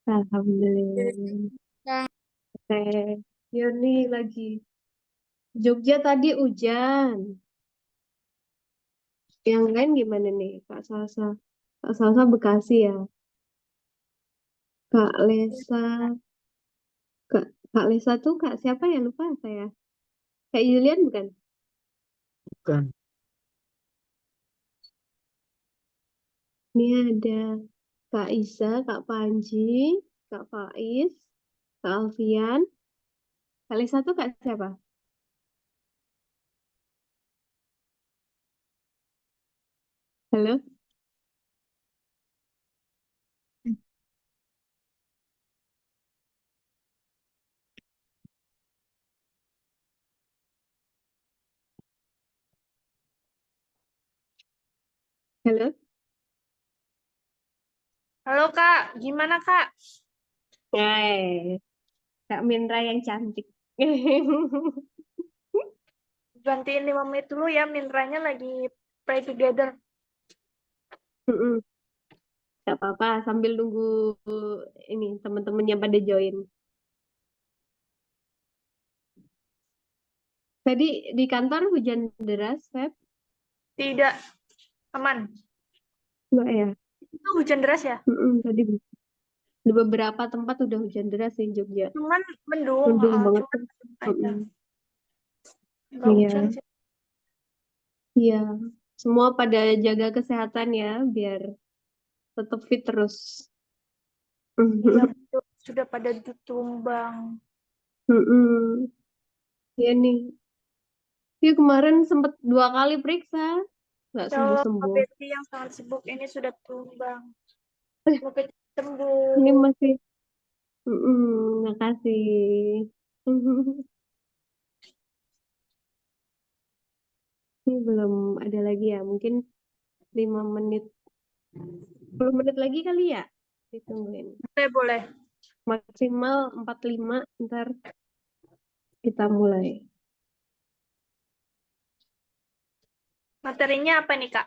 Alhamdulillah. Nah, Teh. Ya nih lagi. Jogja tadi hujan. Yang lain gimana nih, Kak Salsa? Kak Salsa Bekasi ya. Kak Lesa. Kak Lesa tuh Kak siapa ya? Lupa saya. Kak Yulian bukan? Bukan. Ini ada Kak Isa, Kak Panji, Kak Faiz, Kak Alfian. Kak Lesa tuh Kak siapa? Halo? Halo? halo Kak, gimana Kak? Hai, Kak Mindra yang cantik. Gantiin 5 menit dulu ya, Mindranya lagi pray together. Mm-mm. Gak apa-apa, sambil nunggu ini teman-temannya pada join. Tadi di kantor hujan deras, Feb? Tidak, aman. Enggak ya? Itu hujan deras ya? Tadi di beberapa tempat udah hujan deras di Jogja. Cuman mendung, Mendung banget cuman tuh. mendung aja. Mm-mm. Nggak hujan Iya, sih. iya. Semua pada jaga kesehatan ya, biar tetap fit terus. Iya, betul. Sudah pada ditumbang. Mm-mm. Iya nih. Iya kemarin sempat 2 kali periksa, nggak Ya Allah, Kak sembuh-sembuh. Betty yang sangat sibuk ini sudah tumbang. Eh, Semoga ini sembuh. masih. Makasih. Ini belum ada lagi ya, mungkin 5 menit, 10 menit lagi kali ya. Ditungguin. Boleh, boleh. Maksimal 45, ntar kita mulai. Materinya apa nih, Kak?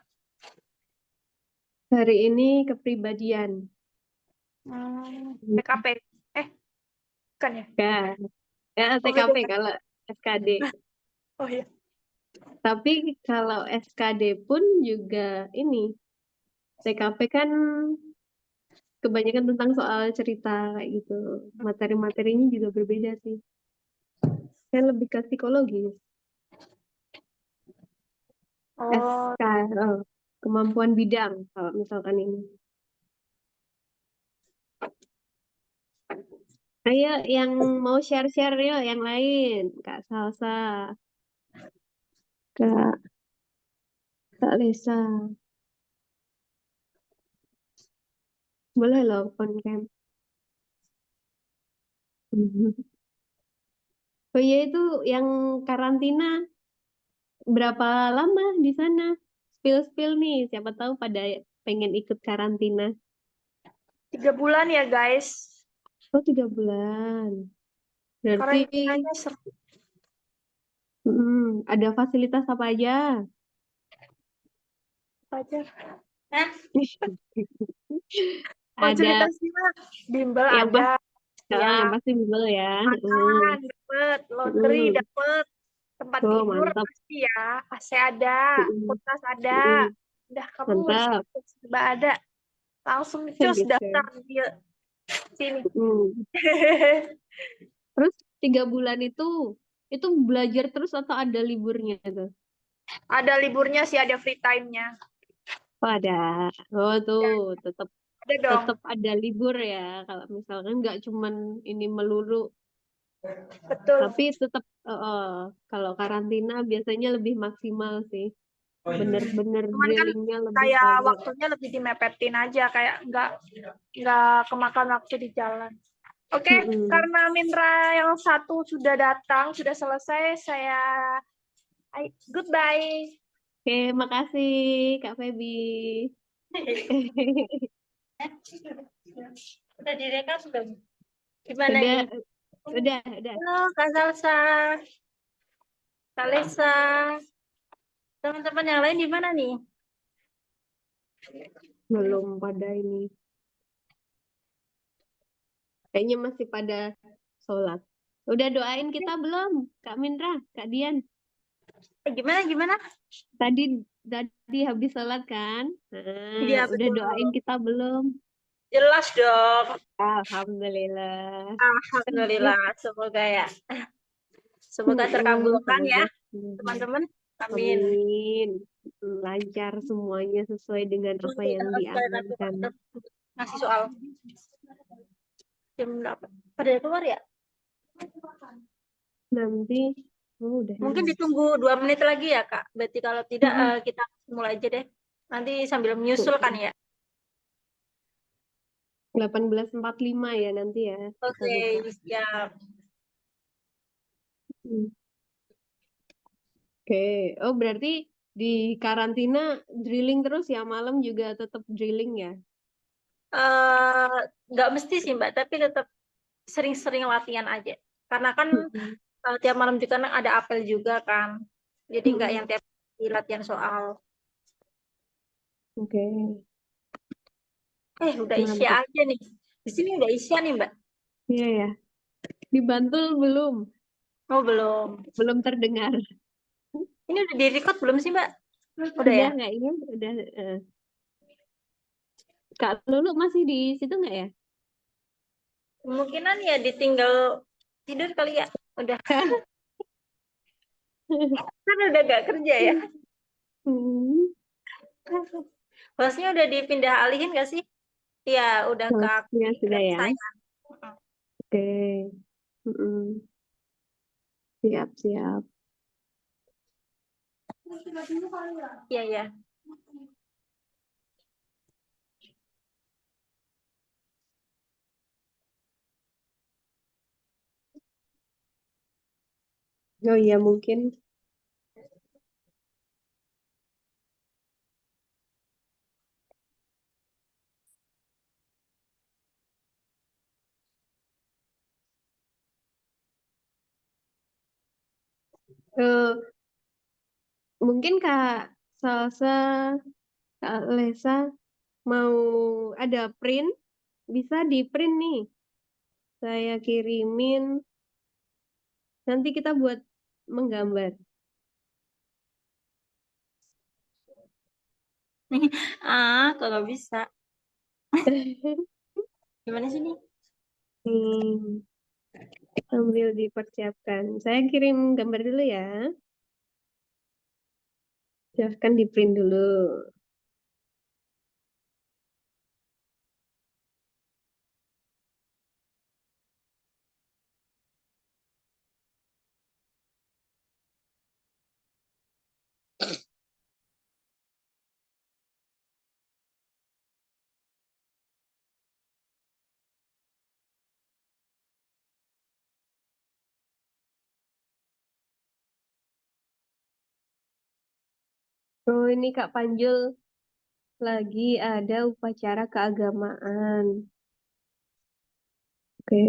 Hari ini kepribadian. TKP. Eh, bukan ya? Ya, ya Oh, TKP beda. kalau SKD. Oh iya. Tapi kalau SKD pun juga ini, TKP kan kebanyakan tentang soal cerita kayak gitu. Materi-materinya juga berbeda sih. Saya lebih ke psikologi. Oh, SK, oh, kemampuan bidang kalau misalkan ini. Ayo yang mau share-share yuk yang lain. Kak Salsa, Kak, Kak Lesa. Boleh loh on cam. Oh iya itu yang karantina berapa lama di sana? Spill-spill nih, siapa tahu pada pengen ikut karantina. 3 bulan ya, guys. Oh 3 bulan. Berarti Karantinanya seru ada fasilitas apa aja? aja. Hah? Ada Fasilitasnya bimbel yang pas, ada, yang ya. pasti bimbel ya. Makan dapat, laundry Mm, dapat, tempat oh tidur mantap. pasti ya. AC ada, Mm, kulkas ada. mm, Udah kamu mau mantap. serba ada. Langsung cus daftar Gitu. di sini. Mm. Terus 3 bulan itu belajar terus atau ada liburnya tuh? Ada liburnya sih, ada free time-nya. Oh ada. Oh tuh Ya, tetap ada dong. tetap ada libur ya. Kalau misalkan nggak cuman ini melulu, Betul. tapi tetap kalau karantina biasanya lebih maksimal sih. Bener-bener Cuman kan drillingnya lebih kayak banyak. waktunya lebih dimepetin aja, kayak nggak kemakan waktu di jalan. Oke, Mm-mm. karena Mindra yang satu sudah datang, sudah selesai, saya goodbye. Oke, makasih Kak Feby. Udah direkam sudah. Gimana Udah, ini? udah. Halo, Kak Salsa, Kak Lesa, teman-teman yang lain di mana nih? Belum pada ini. Kayaknya masih pada sholat. Udah doain kita belum, Kak Mindra, Kak Dian? Gimana gimana? Tadi tadi habis sholat kan? Iya Udah betul. doain kita belum? Jelas dong. Alhamdulillah. Alhamdulillah. Semoga ya. Semoga terkabulkan ya, Semoga teman-teman. Amin. amin. Lancar semuanya sesuai dengan apa yang diamankan. Ngasih soal jam berapa? Pada keluar ya? Nanti udah Mungkin ini. ditunggu 2 menit lagi ya, Kak. Berarti kalau tidak Mm-mm. kita mulai aja deh. Nanti sambil menyusul kan ya. 18.45 ya nanti ya kita Oke, buka. siap. Hmm. Oke, oh berarti di karantina drilling terus ya, malam juga tetap drilling ya? Nggak mesti sih Mbak, tapi tetap sering-sering latihan aja. Karena kan Mm-mm. tiap malam juga kan ada apel juga kan. Jadi nggak yang Mm-mm. tiap hari latihan soal. Oke, Udah Isya mantap. aja nih. Di sini udah Isya nih Mbak. Iya ya. Di Bantul belum? Oh belum. Belum terdengar. Ini udah di-record belum sih Mbak? Udah Udah ya? nggak ini? Udah. Kak Lulu masih di situ nggak ya? Kemungkinan ya ditinggal tidur kali ya. Udah. Kan udah gak kerja ya. Hmm, Hostnya udah dipindah alihin gak sih? Iya, udah ke hostnya sudah ya. saya. Oke. Mm-mm. Siap, siap. Iya, ya. Oh iya mungkin. eh, Mungkin Kak Salsa, Kak Lesa mau ada print, bisa di print nih. Saya kirimin, nanti kita buat menggambar. Kalau bisa. Gimana sih nih? Hmm, sambil dipersiapkan. Saya kirim gambar dulu ya. Silahkan di print dulu. Oh ini Kak Panjul lagi ada upacara keagamaan. Oke.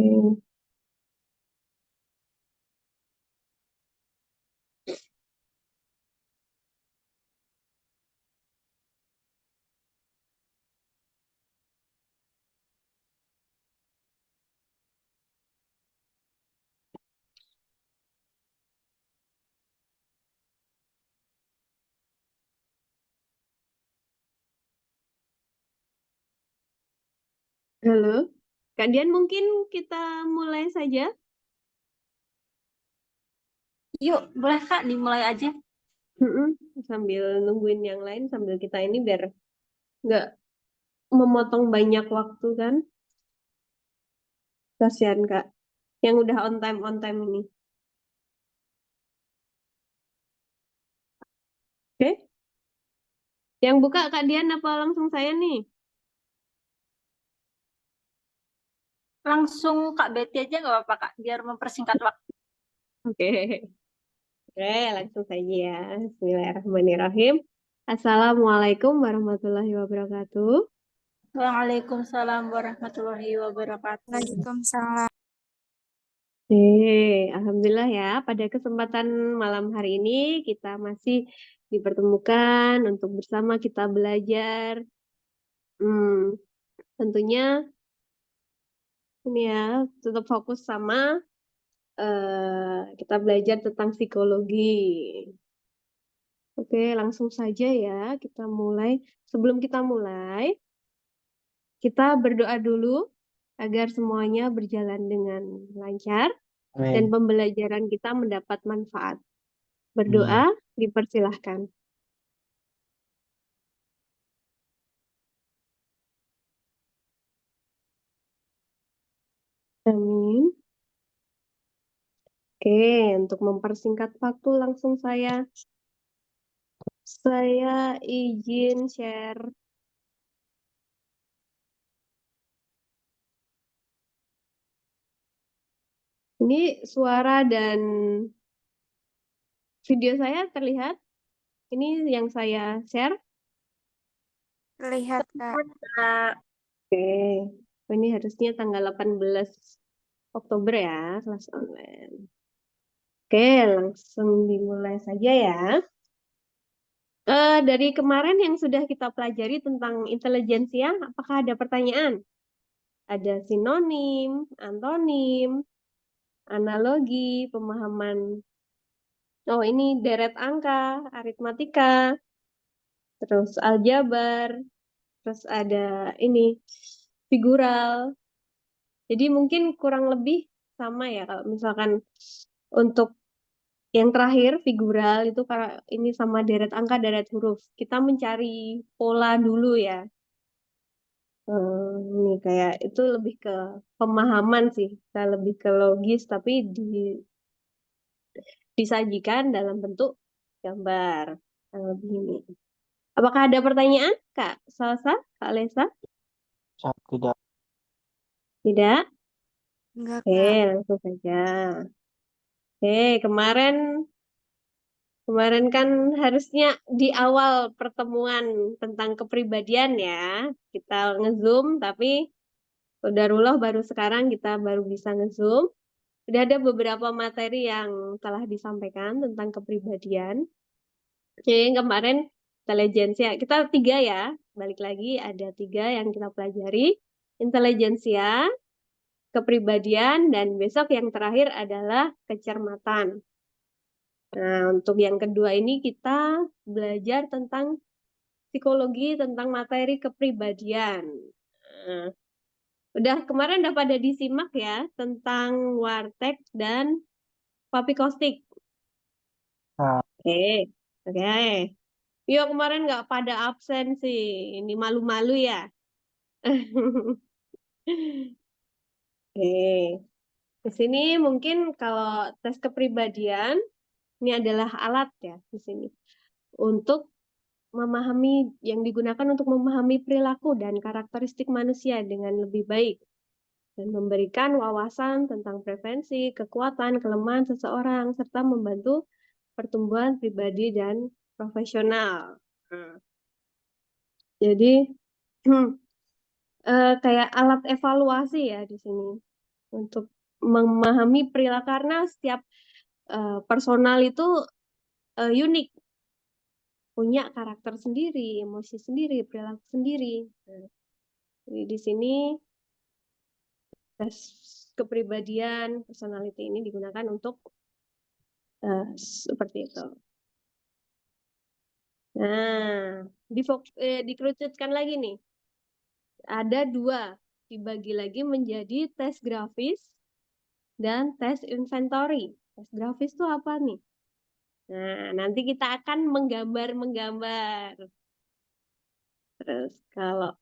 Halo, Kak Dian mungkin kita mulai saja. Yuk, boleh Kak, dimulai aja. Mm-mm. Sambil nungguin yang lain, sambil kita ini biar nggak memotong banyak waktu kan. Kasihan Kak, yang udah on time ini. Oke, yang buka Kak Dian apa langsung saya nih? Langsung Kak Betty aja nggak apa-apa Kak, biar mempersingkat waktu. Oke, oke, langsung saja ya. Bismillahirrahmanirrahim. Assalamualaikum warahmatullahi wabarakatuh. Waalaikumsalam warahmatullahi wabarakatuh. Waalaikumsalam. Alhamdulillah ya. Pada kesempatan malam hari ini kita masih dipertemukan untuk bersama kita belajar. Hmm, tentunya ini ya, tetap fokus sama kita belajar tentang psikologi. Oke, langsung saja ya kita mulai. Sebelum kita mulai, kita berdoa dulu agar semuanya berjalan dengan lancar dan Amin. pembelajaran kita mendapat manfaat. Berdoa, dipersilahkan. Amin. Oke, untuk mempersingkat waktu langsung saya izin share. Ini suara dan video saya terlihat. Ini yang saya share. Terlihat, Kak. Kak. Oke, ini harusnya tanggal 18 Oktober ya, kelas online. Oke, langsung dimulai saja ya. Dari kemarin yang sudah kita pelajari tentang intelijensia, apakah ada pertanyaan? Ada sinonim, antonim, analogi, pemahaman. Oh, ini deret angka, aritmatika, terus aljabar, terus ada ini figural. Jadi mungkin kurang lebih sama ya kalau misalkan untuk yang terakhir figural itu karena ini sama deret angka, deret huruf. Kita mencari pola dulu ya. Ini kayak itu lebih ke pemahaman sih, kita lebih ke logis tapi disajikan dalam bentuk gambar. Yang lebih ini. Apakah ada pertanyaan, Kak Salsa, Kak Lesa? Tidak. Tidak? Enggak, Oke, Kak. langsung saja. Oke, kemarin kan harusnya di awal pertemuan tentang kepribadian ya, kita nge-zoom, tapi Qadarullah baru sekarang kita baru bisa nge-zoom. Sudah ada beberapa materi yang telah disampaikan tentang kepribadian. Oke, kemarin intelijensia, kita 3 ya, balik lagi ada 3 yang kita pelajari. Intelijensia, kepribadian, dan besok yang terakhir adalah kecermatan. Nah, untuk yang kedua ini kita belajar tentang psikologi, tentang materi kepribadian. Nah, kemarin udah pada disimak ya tentang warteg dan papikostik. Nah, Oke, oke. Yo kemarin nggak pada absen sih, ini malu-malu ya. Oke, di sini mungkin kalau tes kepribadian ini adalah alat ya di sini untuk memahami yang digunakan untuk memahami perilaku dan karakteristik manusia dengan lebih baik dan memberikan wawasan tentang preferensi, kekuatan, kelemahan seseorang serta membantu pertumbuhan pribadi dan profesional. Jadi kayak alat evaluasi ya di sini untuk memahami perilaku karena setiap personal itu unik, punya karakter sendiri, emosi sendiri, perilaku sendiri. Jadi di sini tes kepribadian personality ini digunakan untuk seperti itu. Nah, dikerucutkan lagi nih. Ada 2, dibagi lagi menjadi tes grafis dan tes inventory. Tes grafis itu apa nih? Nah, nanti kita akan menggambar. Terus kalau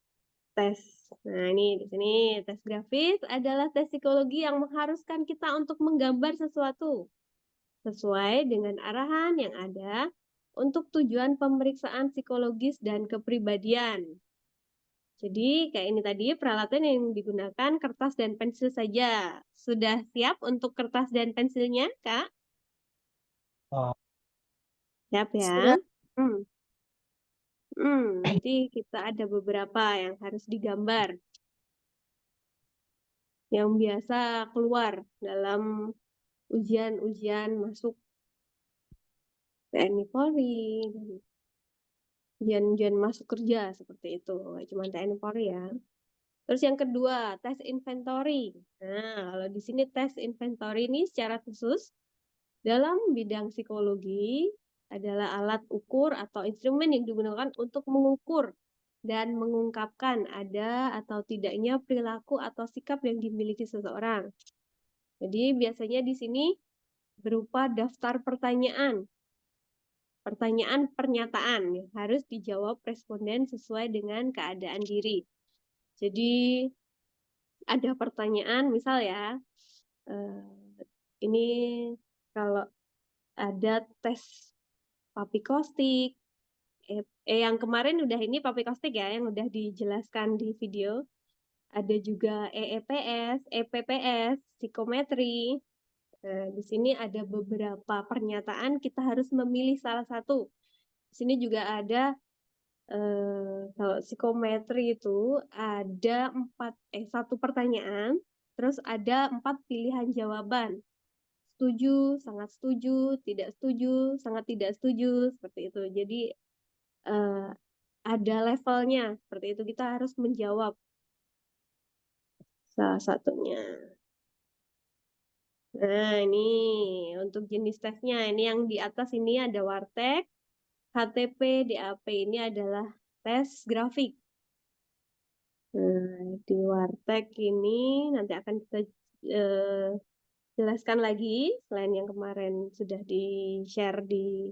tes, nah ini di sini tes grafis adalah tes psikologi yang mengharuskan kita untuk menggambar sesuatu sesuai dengan arahan yang ada untuk tujuan pemeriksaan psikologis dan kepribadian. Jadi kayak ini tadi peralatan yang digunakan kertas dan pensil saja. Sudah siap untuk kertas dan pensilnya, Kak? oh, Siap ya? Sudah. Nanti kita ada beberapa yang harus digambar. Yang biasa keluar dalam ujian-ujian masuk TNI Polri, ujian-ujian masuk kerja seperti itu. Cuma TNI Polri ya. Terus yang kedua, tes inventory. Nah, kalau di sini tes inventory ini secara khusus dalam bidang psikologi adalah alat ukur atau instrumen yang digunakan untuk mengukur dan mengungkapkan ada atau tidaknya perilaku atau sikap yang dimiliki seseorang. Jadi biasanya di sini berupa daftar pertanyaan. Pertanyaan pernyataan yang harus dijawab responden sesuai dengan keadaan diri. Jadi ada pertanyaan, misal ya, ini kalau ada tes papikostik, yang kemarin udah ini papikostik ya, yang udah dijelaskan di video. Ada juga EEPS, EPPS, psikometri. Nah, di sini ada beberapa pernyataan, kita harus memilih salah satu. Di sini juga ada kalau psikometri itu ada satu pertanyaan, terus ada 4 pilihan jawaban. Setuju, sangat setuju, tidak setuju, sangat tidak setuju, seperti itu. Jadi ada levelnya, seperti itu. Kita harus menjawab salah satunya. Nah, ini untuk jenis tesnya. Ini yang di atas ini ada Wartek, HTP, DAP ini adalah tes grafik. Nah, di Wartek ini nanti akan kita jelaskan lagi selain yang kemarin sudah di-share di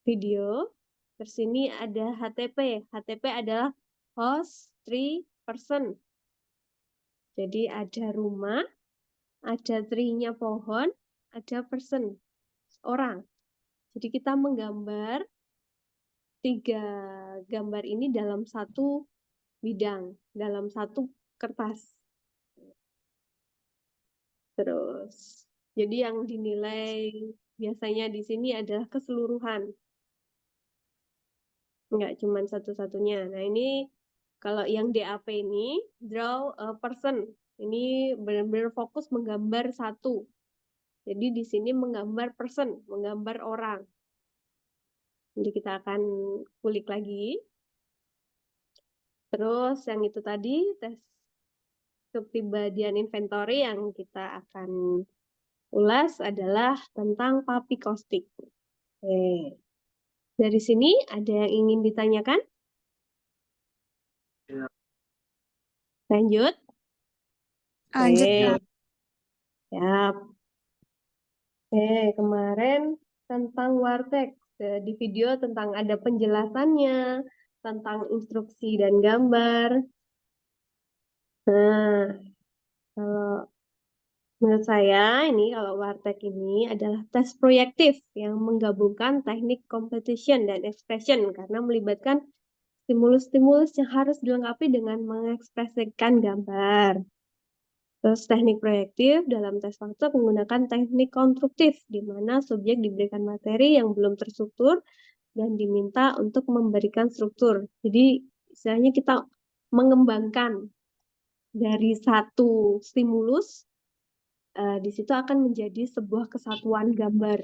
video. Terus ini ada HTP. HTP adalah host, tree, person. Jadi ada rumah, ada tree-nya pohon, ada person, orang. Jadi kita menggambar 3 gambar ini dalam satu bidang, dalam satu kertas. Terus, jadi yang dinilai biasanya di sini adalah keseluruhan. Enggak cuma satu-satunya. Nah, ini kalau yang DAP ini, draw a person. Ini benar-benar fokus menggambar satu. Jadi di sini menggambar person, menggambar orang. Jadi kita akan kulik lagi. Terus yang itu tadi, tes kepribadian inventory yang kita akan ulas adalah tentang papikostik. Oke. Dari sini ada yang ingin ditanyakan? Ya. Lanjut. Lanjut, Oke. Kak. Siap. Kemarin tentang Wartek. Di video tentang ada penjelasannya, tentang instruksi dan gambar. Nah, kalau menurut saya ini kalau Wartek ini adalah tes proyektif yang menggabungkan teknik competition dan expression karena melibatkan stimulus-stimulus yang harus dilengkapi dengan mengekspresikan gambar. Terus teknik proyektif dalam tes fakta menggunakan teknik konstruktif, di mana subjek diberikan materi yang belum terstruktur dan diminta untuk memberikan struktur. Jadi istilahnya kita mengembangkan dari satu stimulus, di situ akan menjadi sebuah kesatuan gambar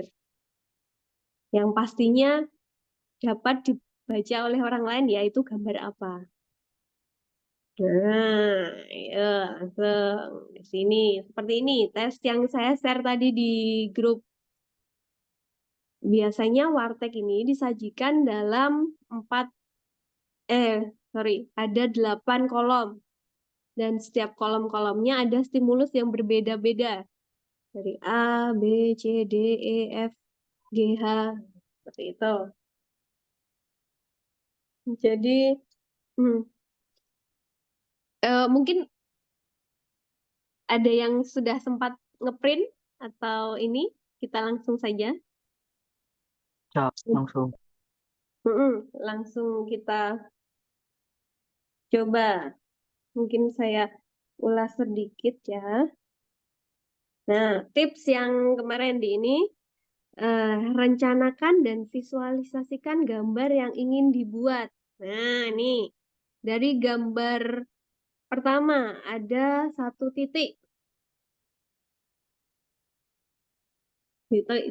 yang pastinya dapat dibaca oleh orang lain, yaitu gambar apa. Nah, ya langsung di sini. Seperti ini, tes yang saya share tadi di grup. Biasanya Wartek ini disajikan dalam ada 8 kolom. Dan setiap kolom-kolomnya ada stimulus yang berbeda-beda. Dari A, B, C, D, E, F, G, H. Seperti itu. Jadi, mungkin ada yang sudah sempat ngeprint atau ini, kita langsung saja. Ya, langsung. Langsung kita coba. Mungkin saya ulas sedikit ya. Nah, tips yang kemarin di ini, rencanakan dan visualisasikan gambar yang ingin dibuat. Nah, ini dari gambar pertama ada 1 titik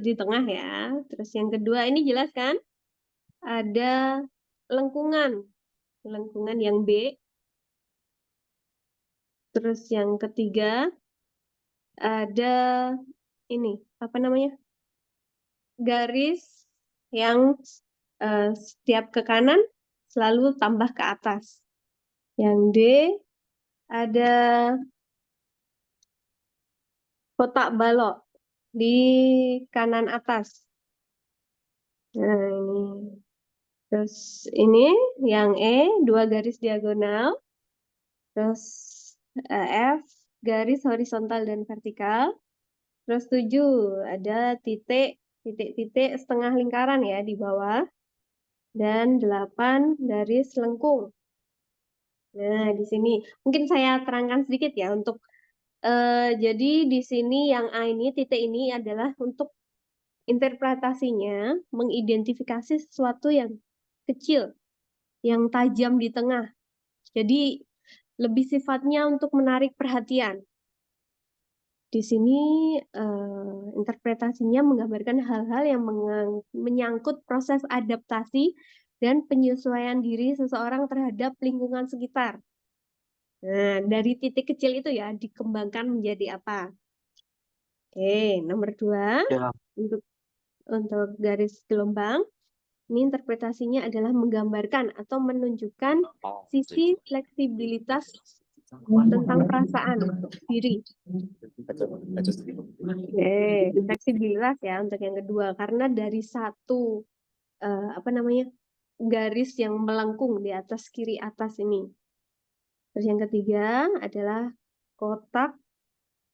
di tengah ya. Terus yang kedua ini jelas kan? Ada lengkungan yang B. Terus yang ketiga ada ini apa namanya? Garis yang setiap ke kanan selalu tambah ke atas. Yang D ada kotak balok di kanan atas. Nah, ini. Terus ini yang E, 2 garis diagonal. Terus F, garis horizontal dan vertikal. Terus 7, ada titik-titik setengah lingkaran ya di bawah. Dan 8 garis lengkung. Nah, di sini mungkin saya terangkan sedikit ya untuk jadi di sini yang A ini titik ini adalah untuk interpretasinya mengidentifikasi sesuatu yang kecil, yang tajam di tengah. Jadi lebih sifatnya untuk menarik perhatian. Di sini interpretasinya menggambarkan hal-hal yang menyangkut proses adaptasi dan penyesuaian diri seseorang terhadap lingkungan sekitar. Nah, dari titik kecil itu ya dikembangkan menjadi apa? Oke, nomor 2 Dalam. untuk garis gelombang. Ini interpretasinya adalah menggambarkan atau menunjukkan sisi fleksibilitas tentang perasaan diri. Oke, fleksibilitas ya untuk yang kedua karena dari satu apa namanya garis yang melengkung di atas kiri atas ini. Terus yang ketiga adalah kotak.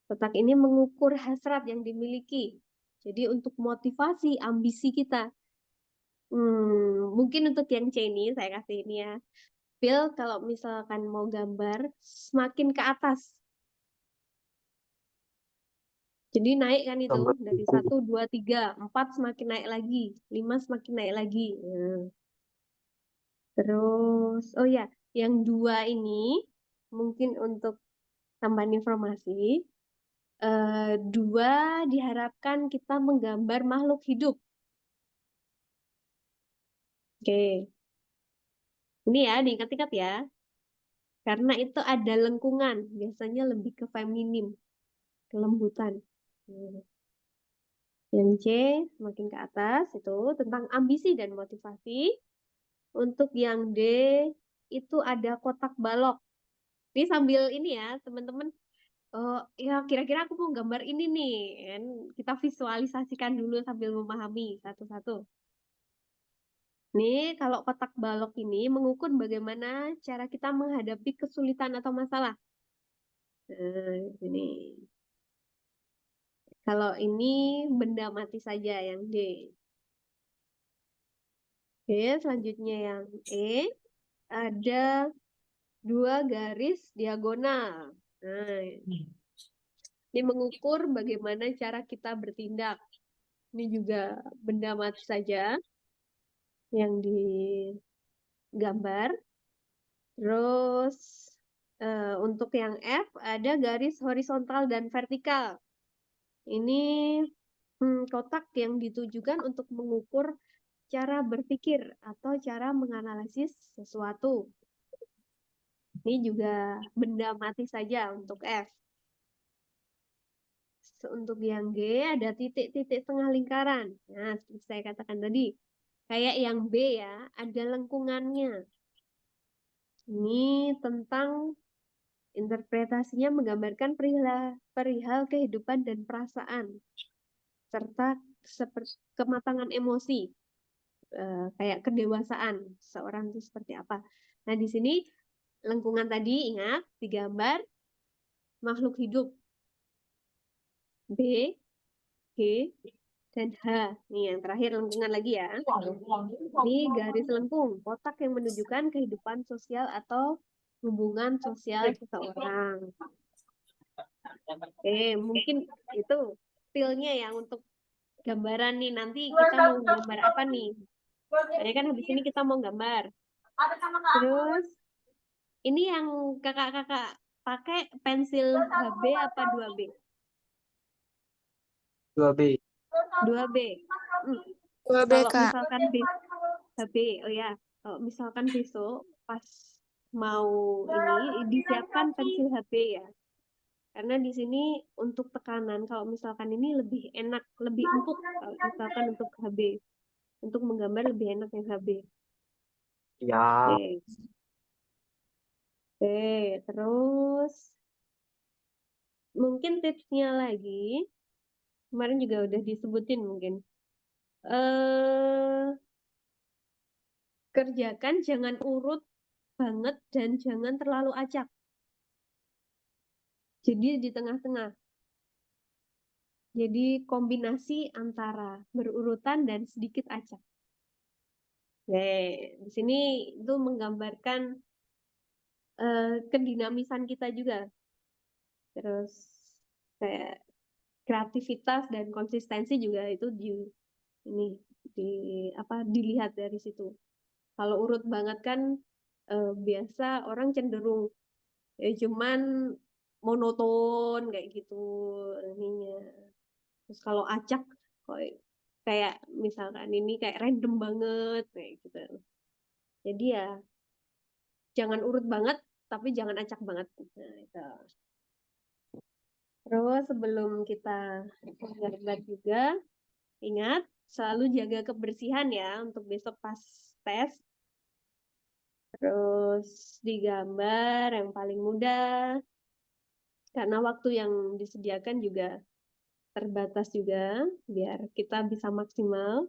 Kotak ini mengukur hasrat yang dimiliki. Jadi untuk motivasi ambisi kita. Mungkin untuk yang C ini saya kasih ini ya. Phil kalau misalkan mau gambar semakin ke atas. Jadi naik kan itu Gambar dari buku. 1, 2, 3, 4 semakin naik lagi, 5 semakin naik lagi. Nah. Terus, oh ya, yang 2 ini mungkin untuk tambahan informasi. 2 diharapkan kita menggambar makhluk hidup. Oke. Ini ya, diingat-ingat ya. Karena itu ada lengkungan, biasanya lebih ke feminim, kelembutan. Yang C semakin ke atas itu tentang ambisi dan motivasi. Untuk yang D itu ada kotak balok. Ini sambil ini ya, teman-teman. Oh, ya kira-kira aku mau gambar ini nih. Kan kita visualisasikan dulu sambil memahami satu-satu. Nih, kalau kotak balok ini mengukur bagaimana cara kita menghadapi kesulitan atau masalah. Nah, ini. Kalau ini benda mati saja yang D. Oke, selanjutnya yang E. Ada 2 garis diagonal. Nah, ini mengukur bagaimana cara kita bertindak. Ini juga benda mati saja yang digambar. Terus untuk yang F ada garis horizontal dan vertikal. Ini kotak yang ditujukan untuk mengukur cara berpikir atau cara menganalisis sesuatu. Ini juga benda mati saja untuk F. Untuk yang G ada titik-titik tengah lingkaran. Nah, seperti saya katakan tadi. Kayak yang B ya, ada lengkungannya. Ini tentang interpretasinya menggambarkan perihal kehidupan dan perasaan. Serta kematangan emosi. Kayak kedewasaan seorang itu seperti apa. Nah, di sini lengkungan tadi ingat digambar makhluk hidup B, G, dan H. Nih yang terakhir lengkungan lagi ya. Ini garis lengkung, kotak yang menunjukkan kehidupan sosial atau hubungan sosial seseorang. Oke, mungkin itu feel-nya ya untuk gambaran nih. Nanti kita mau gambar apa nih? Kayaknya kan habis ini kita mau gambar. Terus ini yang kakak-kakak pakai pensil HB apa 2B? 2B. 2B. 2B, Kalau Kak. misalkan HB, oh ya, kalau misalkan besok pas mau ini disiapkan pensil HP ya. Karena di sini untuk tekanan kalau misalkan ini lebih enak, lebih empuk kalau misalkan untuk HB. Untuk menggambar lebih enak yang HB. Siap. Oke. Oke, terus mungkin tipsnya lagi, kemarin juga udah disebutin mungkin. Kerjakan jangan urut banget dan jangan terlalu acak. Jadi di tengah-tengah. Jadi kombinasi antara berurutan dan sedikit acak. Di sini itu menggambarkan kedinamisan kita juga. Terus kayak kreativitas dan konsistensi juga itu ini dilihat dari situ. Kalau urut banget kan biasa orang cenderung ya cuman monoton kayak gitu ininya. Terus kalau acak kayak misalkan ini kayak random banget kayak gitu. Jadi ya jangan urut banget tapi jangan acak banget. Nah, itu. Terus sebelum kita menggambar juga ingat selalu jaga kebersihan ya untuk besok pas tes. Terus digambar yang paling mudah karena waktu yang disediakan juga terbatas juga biar kita bisa maksimal.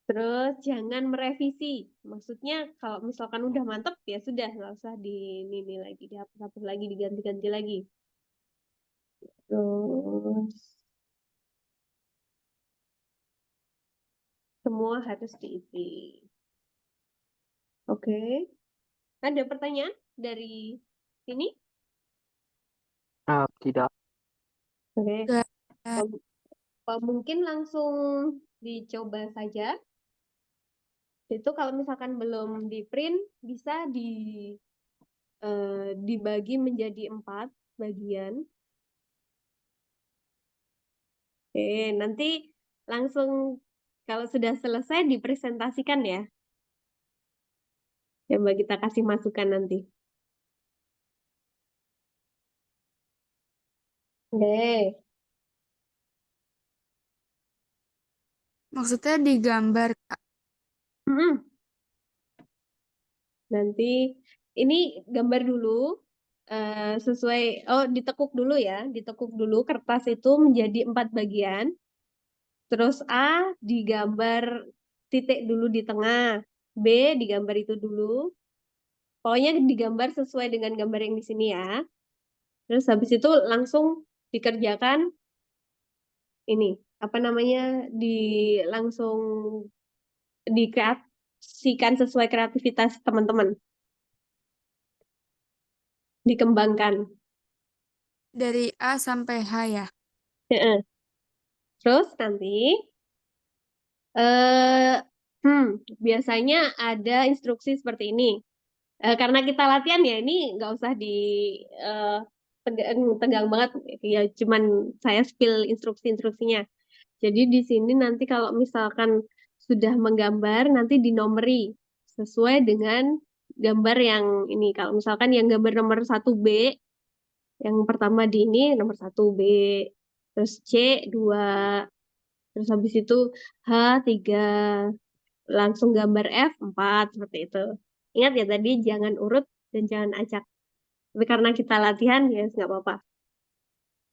Terus jangan merevisi. Maksudnya kalau misalkan udah mantep ya sudah nggak usah ini lagi dihapus-hapus lagi diganti-ganti lagi. Terus semua harus diisi. Oke. Ada pertanyaan dari sini? Tidak. Oke. Enggak. Mungkin langsung dicoba saja. Itu kalau misalkan belum di print bisa dibagi menjadi 4 bagian. Oke, nanti langsung kalau sudah selesai dipresentasikan ya. Coba kita kasih masukan nanti. Oke. Maksudnya digambar, Kak. Mm-mm. Nanti ini gambar dulu sesuai ditekuk dulu ya, ditekuk dulu kertas itu menjadi 4 bagian. Terus A digambar titik dulu di tengah, B digambar itu dulu. Pokoknya digambar sesuai dengan gambar yang di sini ya. Terus habis itu langsung dikerjakan ini apa namanya langsung dikreasikan sesuai kreativitas teman-teman, dikembangkan. Dari A sampai H ya. Heeh. Terus nanti eh biasanya ada instruksi seperti ini. Karena kita latihan ya ini nggak usah eh, tegang banget ya cuman saya spill instruksinya. Jadi di sini nanti kalau misalkan sudah menggambar nanti dinomori sesuai dengan gambar yang ini. Kalau misalkan yang gambar nomor 1B, yang pertama di ini nomor 1B, terus C2, terus habis itu H3, langsung gambar F4 seperti itu. Ingat ya tadi jangan urut dan jangan acak. Tapi karena kita latihan ya nggak apa-apa.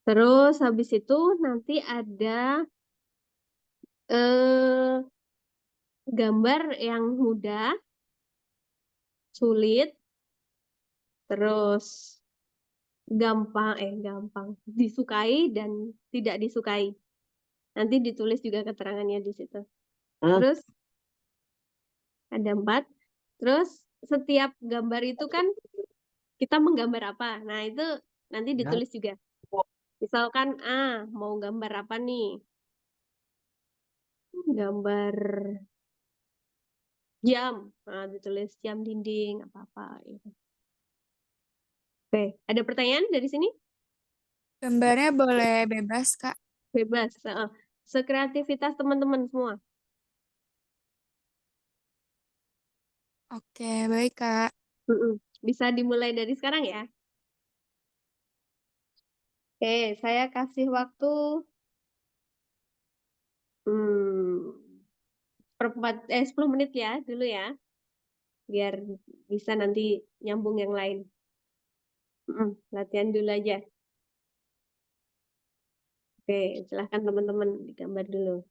Terus habis itu nanti ada eh, gambar yang mudah, sulit, terus gampang, disukai dan tidak disukai. Nanti ditulis juga keterangannya di situ. Terus ada 4. Terus setiap gambar itu kan kita menggambar apa. Nah itu nanti ditulis juga. Misalkan mau gambar apa nih? Gambar jam. Nah, ditulis jam dinding apa-apa. Gitu. Oke, ada pertanyaan dari sini? Gambarnya boleh bebas, Kak. Bebas. Sekreativitas teman-teman semua. Oke, baik, Kak. Mm-mm. Bisa dimulai dari sekarang ya. Oke, saya kasih waktu 10 menit ya dulu ya, biar bisa nanti nyambung yang lain. Latihan dulu aja. Oke, silahkan teman-teman digambar dulu.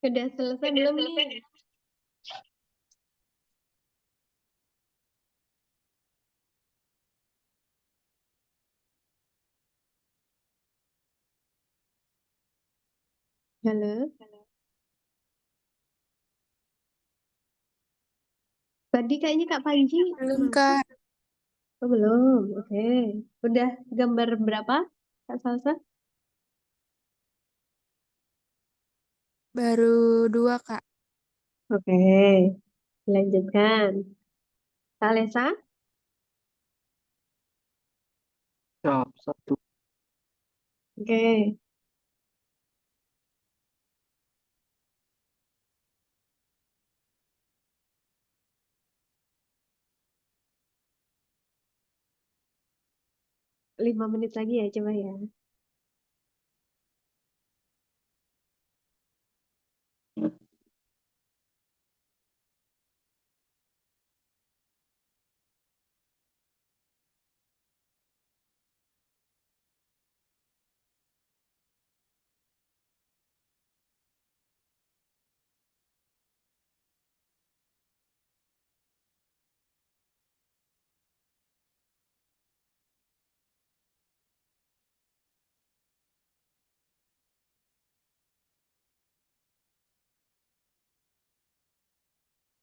Udah selesai belum nih? Halo? Tadi kayaknya Kak Panji Belum, masuk. Kak. Oh, belum. Oke. Udah gambar berapa, Kak Salsa? Baru 2, Kak. Oke. Lanjutkan. Kak Lesa? Siap, satu. Oke. Lima menit lagi ya, coba ya.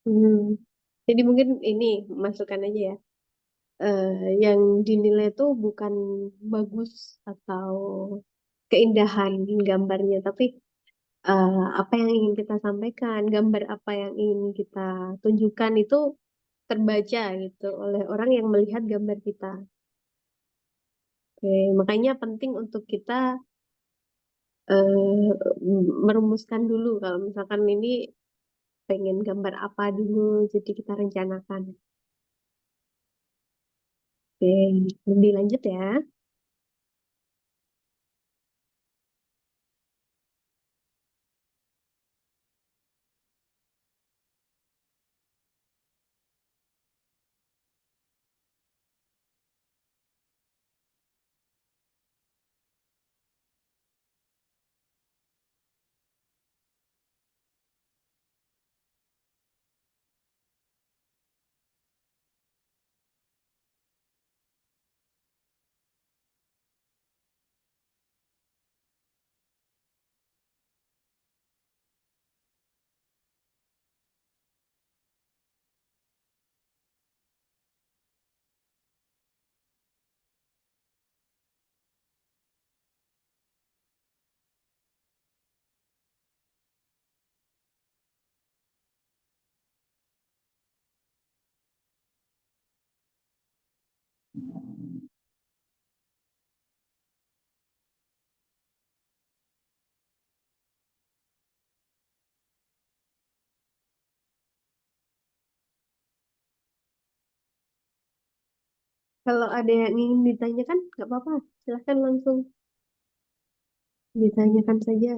Hmm. Jadi mungkin ini masukkan aja ya. Eh, yang dinilai itu bukan bagus atau keindahan gambarnya, tapi apa yang ingin kita sampaikan, gambar apa yang ingin kita tunjukkan itu terbaca gitu oleh orang yang melihat gambar kita. Oke, makanya penting untuk kita eh, merumuskan dulu kalau misalkan ini pengen gambar apa dulu, jadi kita rencanakan. Oke, lebih lanjut ya. Kalau ada yang ingin ditanyakan, nggak apa-apa, silahkan langsung ditanyakan saja.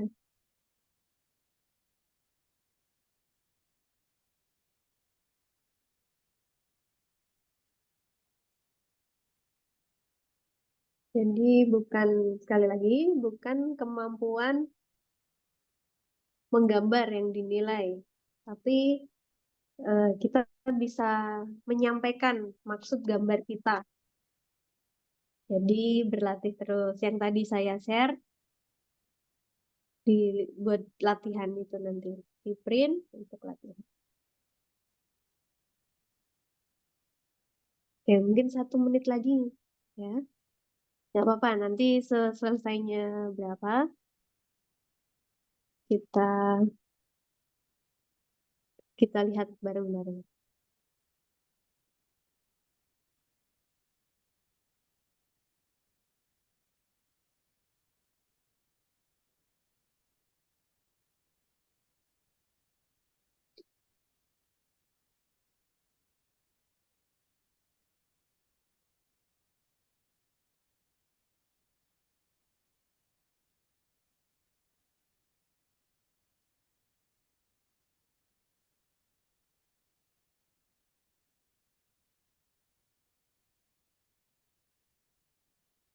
Jadi bukan, sekali lagi, bukan kemampuan menggambar yang dinilai, tapi kita bisa menyampaikan maksud gambar kita. Jadi berlatih terus. Yang tadi saya share di buat latihan itu nanti di print untuk latihan. Oke, mungkin 1 menit lagi ya. Nggak apa-apa, nanti selesainya berapa kita kita lihat bareng-bareng.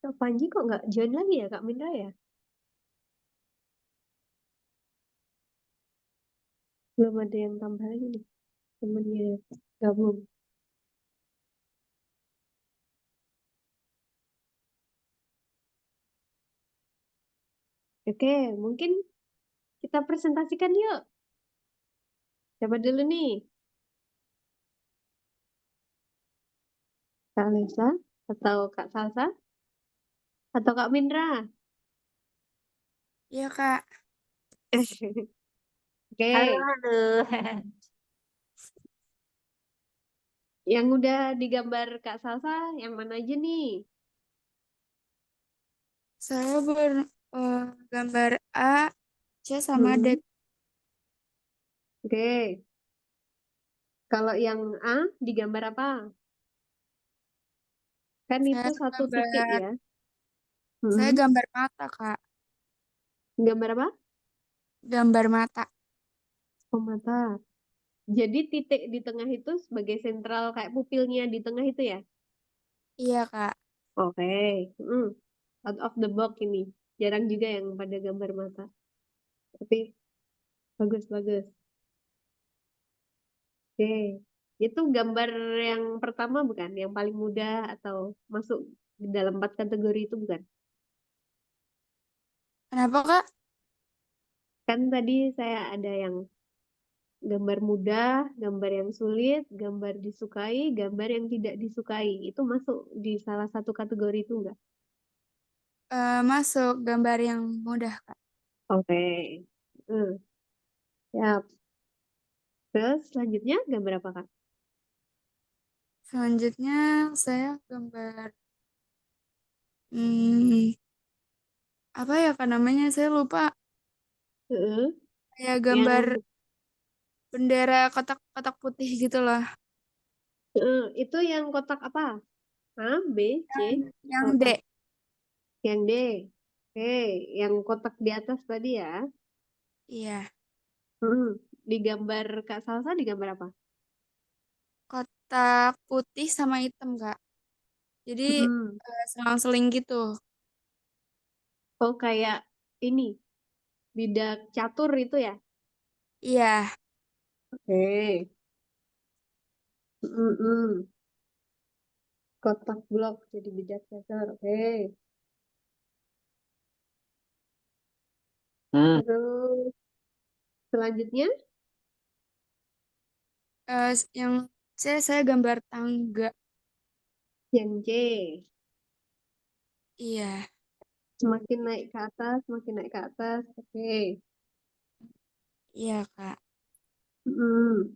Kak Panji kok nggak join lagi ya Kak Mindra ya? Belum ada yang tambah lagi nih. Temennya gabung. Oke, mungkin kita presentasikan yuk. Siapa dulu nih? Kak Lesa atau Kak Salsa atau Kak Mindra? Iya, Kak. Oke, Halo, halo. yang udah digambar Kak Salsa yang mana aja nih? Saya gambar A, C, sama D. Hmm, Oke, kalau yang A digambar apa? Kan Saya itu satu titik gambar, ya. saya Hmm, gambar mata, Kak. Gambar apa? Gambar mata. Oh, mata. Jadi titik di tengah itu sebagai sentral kayak pupilnya di tengah itu ya? Iya, Kak. Oke. Hmm. Out of the box ini. Jarang juga yang pada gambar mata. Tapi bagus-bagus. Oke. Itu gambar yang pertama bukan? Yang paling mudah atau masuk di dalam 4 kategori itu bukan? Kenapa, Kak? Kan tadi saya ada yang gambar mudah, gambar yang sulit, gambar disukai, gambar yang tidak disukai. Itu masuk di salah satu kategori itu enggak? Masuk gambar yang mudah, Kak. Oke. Hmm. Ya. Terus selanjutnya gambar apa Kak? Selanjutnya saya gambar hmm, apa ya Kak namanya? Saya lupa. Heeh. Kayak Yang gambar bendera kotak-kotak putih gitu loh. itu yang kotak apa? A, B, C, Yang atau D. A? Yang D. Oke, yang kotak di atas tadi ya. Iya, Hmm. Di gambar Kak Salsa di gambar apa? kotak putih sama hitam, Kak. Jadi Hmm. selang-seling gitu. Oh, kayak ini, bidak catur itu ya? Iya, Oke. Mm-mm. Kotak blok jadi bidak catur. Oke. Hmm. Terus selanjutnya yang saya gambar tangga. yang C. Iya, Semakin naik ke atas, semakin naik ke atas. Oke. iya, Kak. Mm.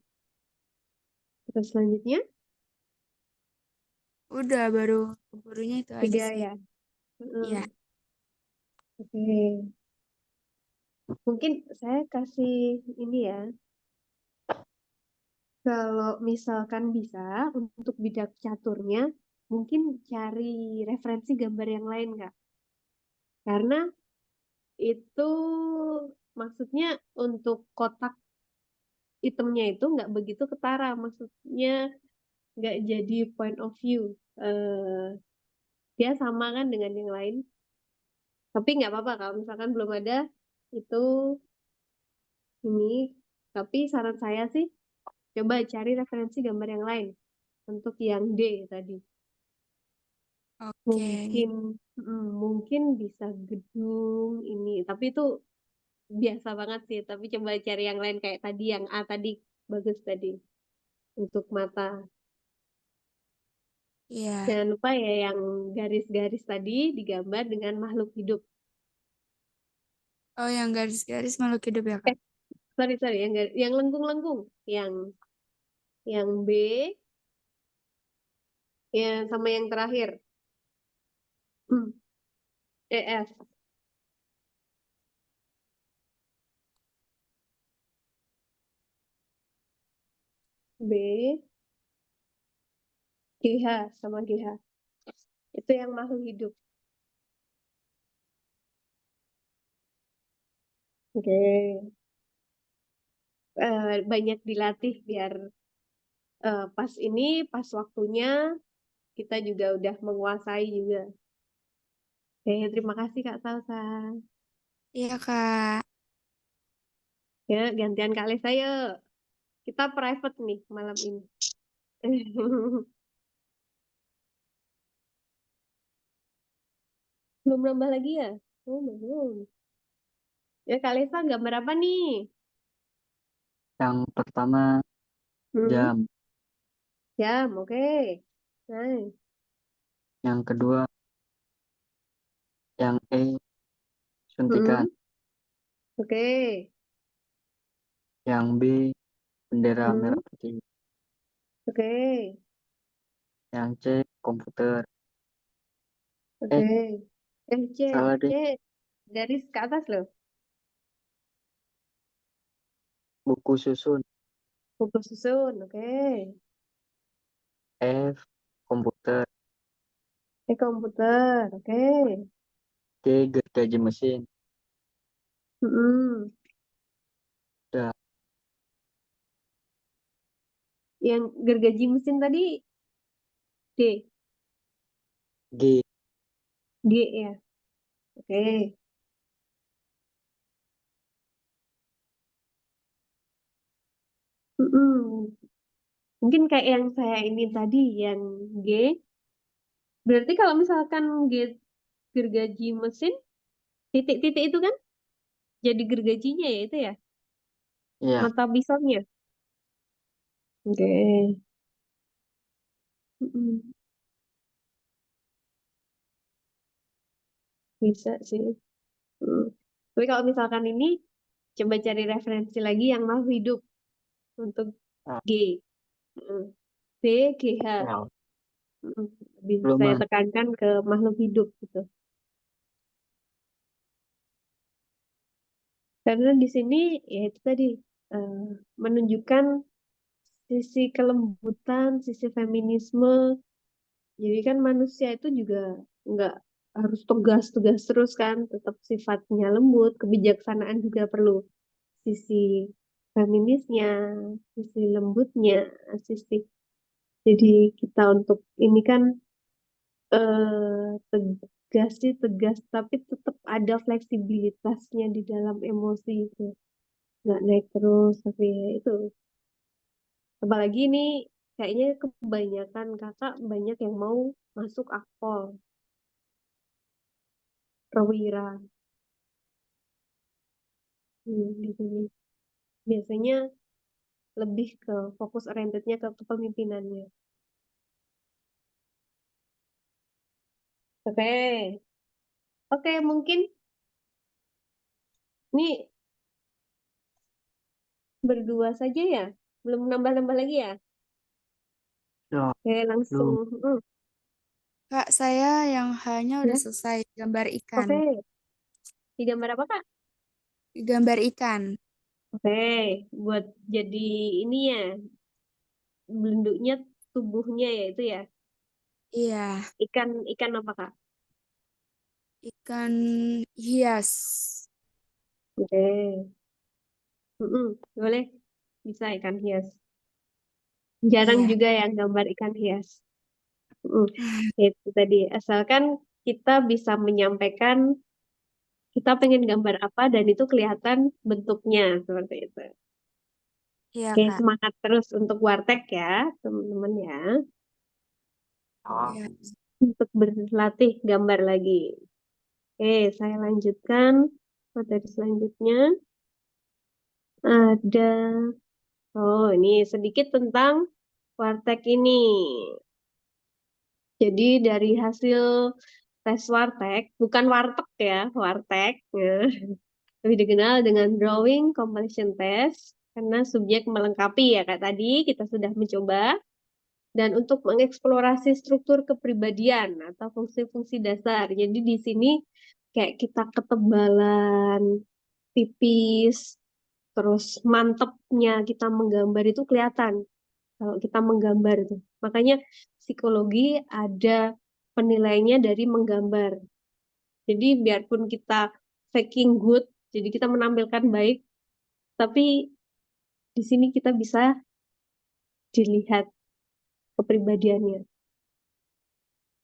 Terus selanjutnya Udah barunya itu aja 3 sih. ya. Iya. Mm. Oke. Mungkin saya kasih ini ya. Kalau misalkan bisa untuk bidak caturnya, mungkin cari referensi gambar yang lain, Kak. Karena itu maksudnya untuk kotak hitamnya itu nggak begitu ketara. Maksudnya nggak jadi point of view. Dia sama kan dengan yang lain. Tapi nggak apa-apa kalau misalkan belum ada itu ini. Tapi saran saya sih coba cari referensi gambar yang lain untuk yang D tadi. Oke. Mungkin mungkin bisa gedung ini, tapi itu biasa banget sih. Tapi coba cari yang lain kayak tadi yang A tadi bagus tadi untuk mata. Iya. Jangan lupa ya yang garis-garis tadi digambar dengan makhluk hidup. Oh, yang garis-garis makhluk hidup ya, Eh, Kak? sorry sorry yang lengkung-lengkung, yang B, ya sama yang terakhir. EF B GH sama GH itu yang makhluk hidup. Oke. Banyak dilatih biar pas ini pas waktunya kita juga udah menguasai juga. Oke, terima kasih Kak Salsa. Iya, Kak. Ya, gantian Kak Lesa yuk. Kita private nih malam ini. Belum nambah lagi ya? Oh, belum. Ya, Kak Lesa gambar apa nih? Yang pertama Hmm, jam, jam, oke. Nice. yang kedua yang suntikan, Hmm, oke. yang B bendera Hmm, merah putih, oke. yang C komputer. Oke. C, Salah C, deh, garis ke atas loh. buku susun. Buku susun, oke. F komputer. Komputer, oke. G gergaji mesin. Mm-mm. Udah. Yang gergaji mesin tadi D, G G ya, oke. Mm-mm. Mungkin kayak yang saya ini tadi, yang G. Berarti kalau misalkan G gergaji mesin, titik-titik itu kan jadi gergajinya ya itu ya, ya. mata pisaunya. Oke. Mm-mm. Bisa sih. Mm. Tapi kalau misalkan ini, coba cari referensi lagi yang makhluk hidup untuk Ah, G. Mm. B, G, H. ya. Mm. Bisa Belum saya Mas. tekankan ke makhluk hidup gitu. Karena di sini ya itu tadi eh, menunjukkan sisi kelembutan, sisi feminisme. Jadi kan manusia itu juga nggak harus tegas-tegas terus kan, tetap sifatnya lembut, kebijaksanaan juga perlu sisi feminisnya, sisi lembutnya, sisi. Jadi kita untuk ini kan tegas sih tegas, tapi tetap ada fleksibilitasnya di dalam emosi itu. Nggak naik terus, tapi ya itu. Apalagi ini kayaknya kebanyakan kakak banyak yang mau masuk akpol, perwira. Di sini. Biasanya lebih ke fokus orientednya ke kepemimpinannya. Oke, oke mungkin ini berdua saja ya, belum nambah-nambah lagi ya. Ya, Oke, langsung. belum. Kak, saya yang hanya udah Ya, selesai gambar ikan. oke. Di gambar apa Kak? Gambar ikan. Oke, buat jadi ini ya, bentuknya tubuhnya ya itu ya. Iya, Ikan ikan apa Kak? ikan hias. Oke. Boleh. Bisa ikan hias. Jarang Iya. juga yang gambar ikan hias. Mm. Itu tadi. Asalkan kita bisa menyampaikan kita pengen gambar apa dan itu kelihatan bentuknya seperti itu. Iya, Oke, Kak. semangat terus untuk Wartek ya, teman-teman ya. Ah, Iya. Untuk berlatih gambar lagi. Oke, saya lanjutkan materi selanjutnya. Ada, oh ini sedikit tentang Wartek ini. Jadi dari hasil tes Wartek, bukan Warteg ya, Wartek. Ya. Lebih dikenal dengan Drawing Completion Test, karena subjek melengkapi ya Kak tadi, kita sudah mencoba. Dan untuk mengeksplorasi struktur kepribadian atau fungsi-fungsi dasar. Jadi di sini kayak kita ketebalan, tipis, terus mantepnya kita menggambar itu kelihatan kalau kita menggambar itu. Makanya psikologi ada penilaiannya dari menggambar. Jadi biarpun kita faking good, jadi kita menampilkan baik, tapi di sini kita bisa dilihat kepribadiannya.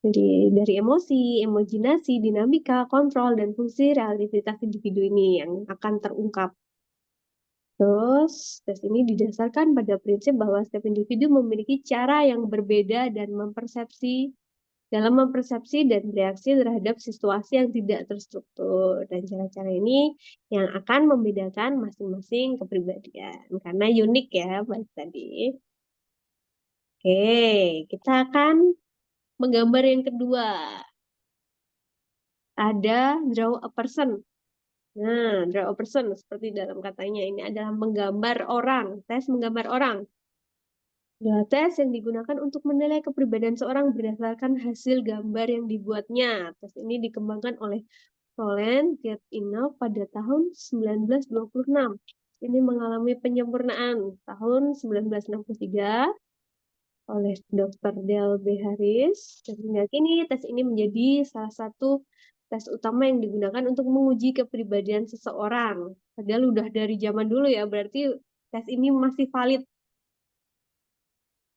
Jadi dari emosi, imajinasi, dinamika, kontrol, dan fungsi realitas individu ini yang akan terungkap. Terus, tes ini didasarkan pada prinsip bahwa setiap individu memiliki cara yang berbeda dalam mempersepsi dan bereaksi terhadap situasi yang tidak terstruktur. Dan cara-cara ini yang akan membedakan masing-masing kepribadian. Karena unik ya, balik tadi. Oke, kita akan menggambar yang kedua. Ada draw a person. Nah, draw a person seperti dalam katanya ini adalah menggambar orang, tes menggambar orang. Adalah tes yang digunakan untuk menilai kepribadian seorang berdasarkan hasil gambar yang dibuatnya. Tes ini dikembangkan oleh Roland Guetinoff pada tahun 1926. Ini mengalami penyempurnaan tahun 1963 oleh Dr. Del B. Harris. Dan hingga kini tes ini menjadi salah satu tes utama yang digunakan untuk menguji kepribadian seseorang. Padahal udah dari zaman dulu ya, berarti tes ini masih valid.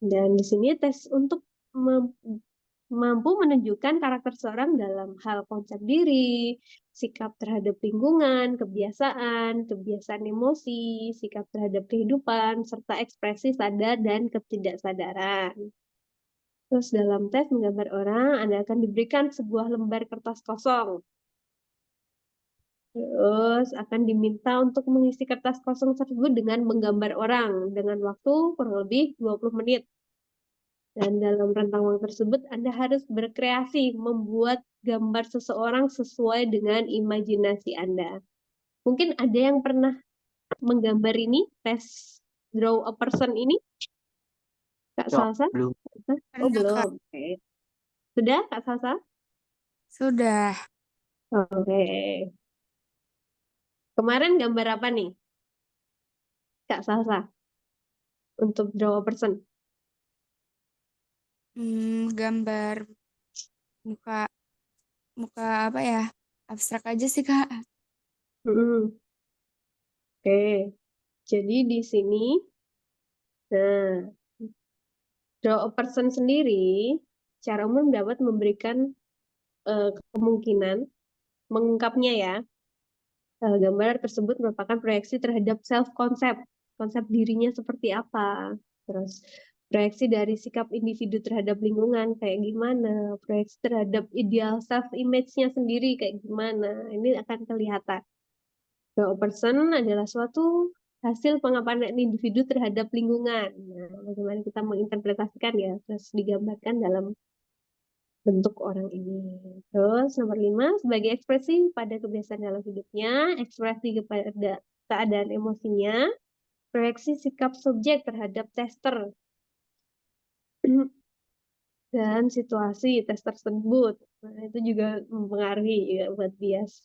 Dan di sini tes untuk mampu menunjukkan karakter seseorang dalam hal konsep diri, sikap terhadap lingkungan, kebiasaan emosi, sikap terhadap kehidupan, serta ekspresi sadar dan ketidaksadaran. Terus dalam tes menggambar orang, Anda akan diberikan sebuah lembar kertas kosong. Terus akan diminta untuk mengisi kertas kosong tersebut dengan menggambar orang dengan waktu kurang lebih 20 menit. Dan dalam rentang waktu tersebut, Anda harus berkreasi membuat gambar seseorang sesuai dengan imajinasi Anda. Mungkin ada yang pernah menggambar ini, tes draw a person ini? Kak Salsa? Belum. Oh, Pernah, belum. Kak. Oke. Sudah, Kak Salsa? Sudah. Oke. Kemarin gambar apa nih, Kak Salsa? Untuk draw a person. Gambar muka muka apa ya? Abstrak aja sih, Kak. Hmm. Oke. Jadi di sini, nah, draw a person sendiri secara umum dapat memberikan kemungkinan mengungkapnya ya. Gambar tersebut merupakan proyeksi terhadap self-concept, konsep dirinya seperti apa. Terus proyeksi dari sikap individu terhadap lingkungan kayak gimana, proyeksi terhadap ideal self-image-nya sendiri kayak gimana. Ini akan kelihatan. Draw a person adalah suatu hasil pengamatan individu terhadap lingkungan. Nah, bagaimana kita menginterpretasikan ya, terus digambarkan dalam bentuk orang ini. Terus nomor 5, sebagai ekspresi pada kebiasaan dalam hidupnya, ekspresi kepada keadaan emosinya, proyeksi sikap subjek terhadap tester dan situasi tes tersebut. Nah, itu juga mempengaruhi ya buat bias.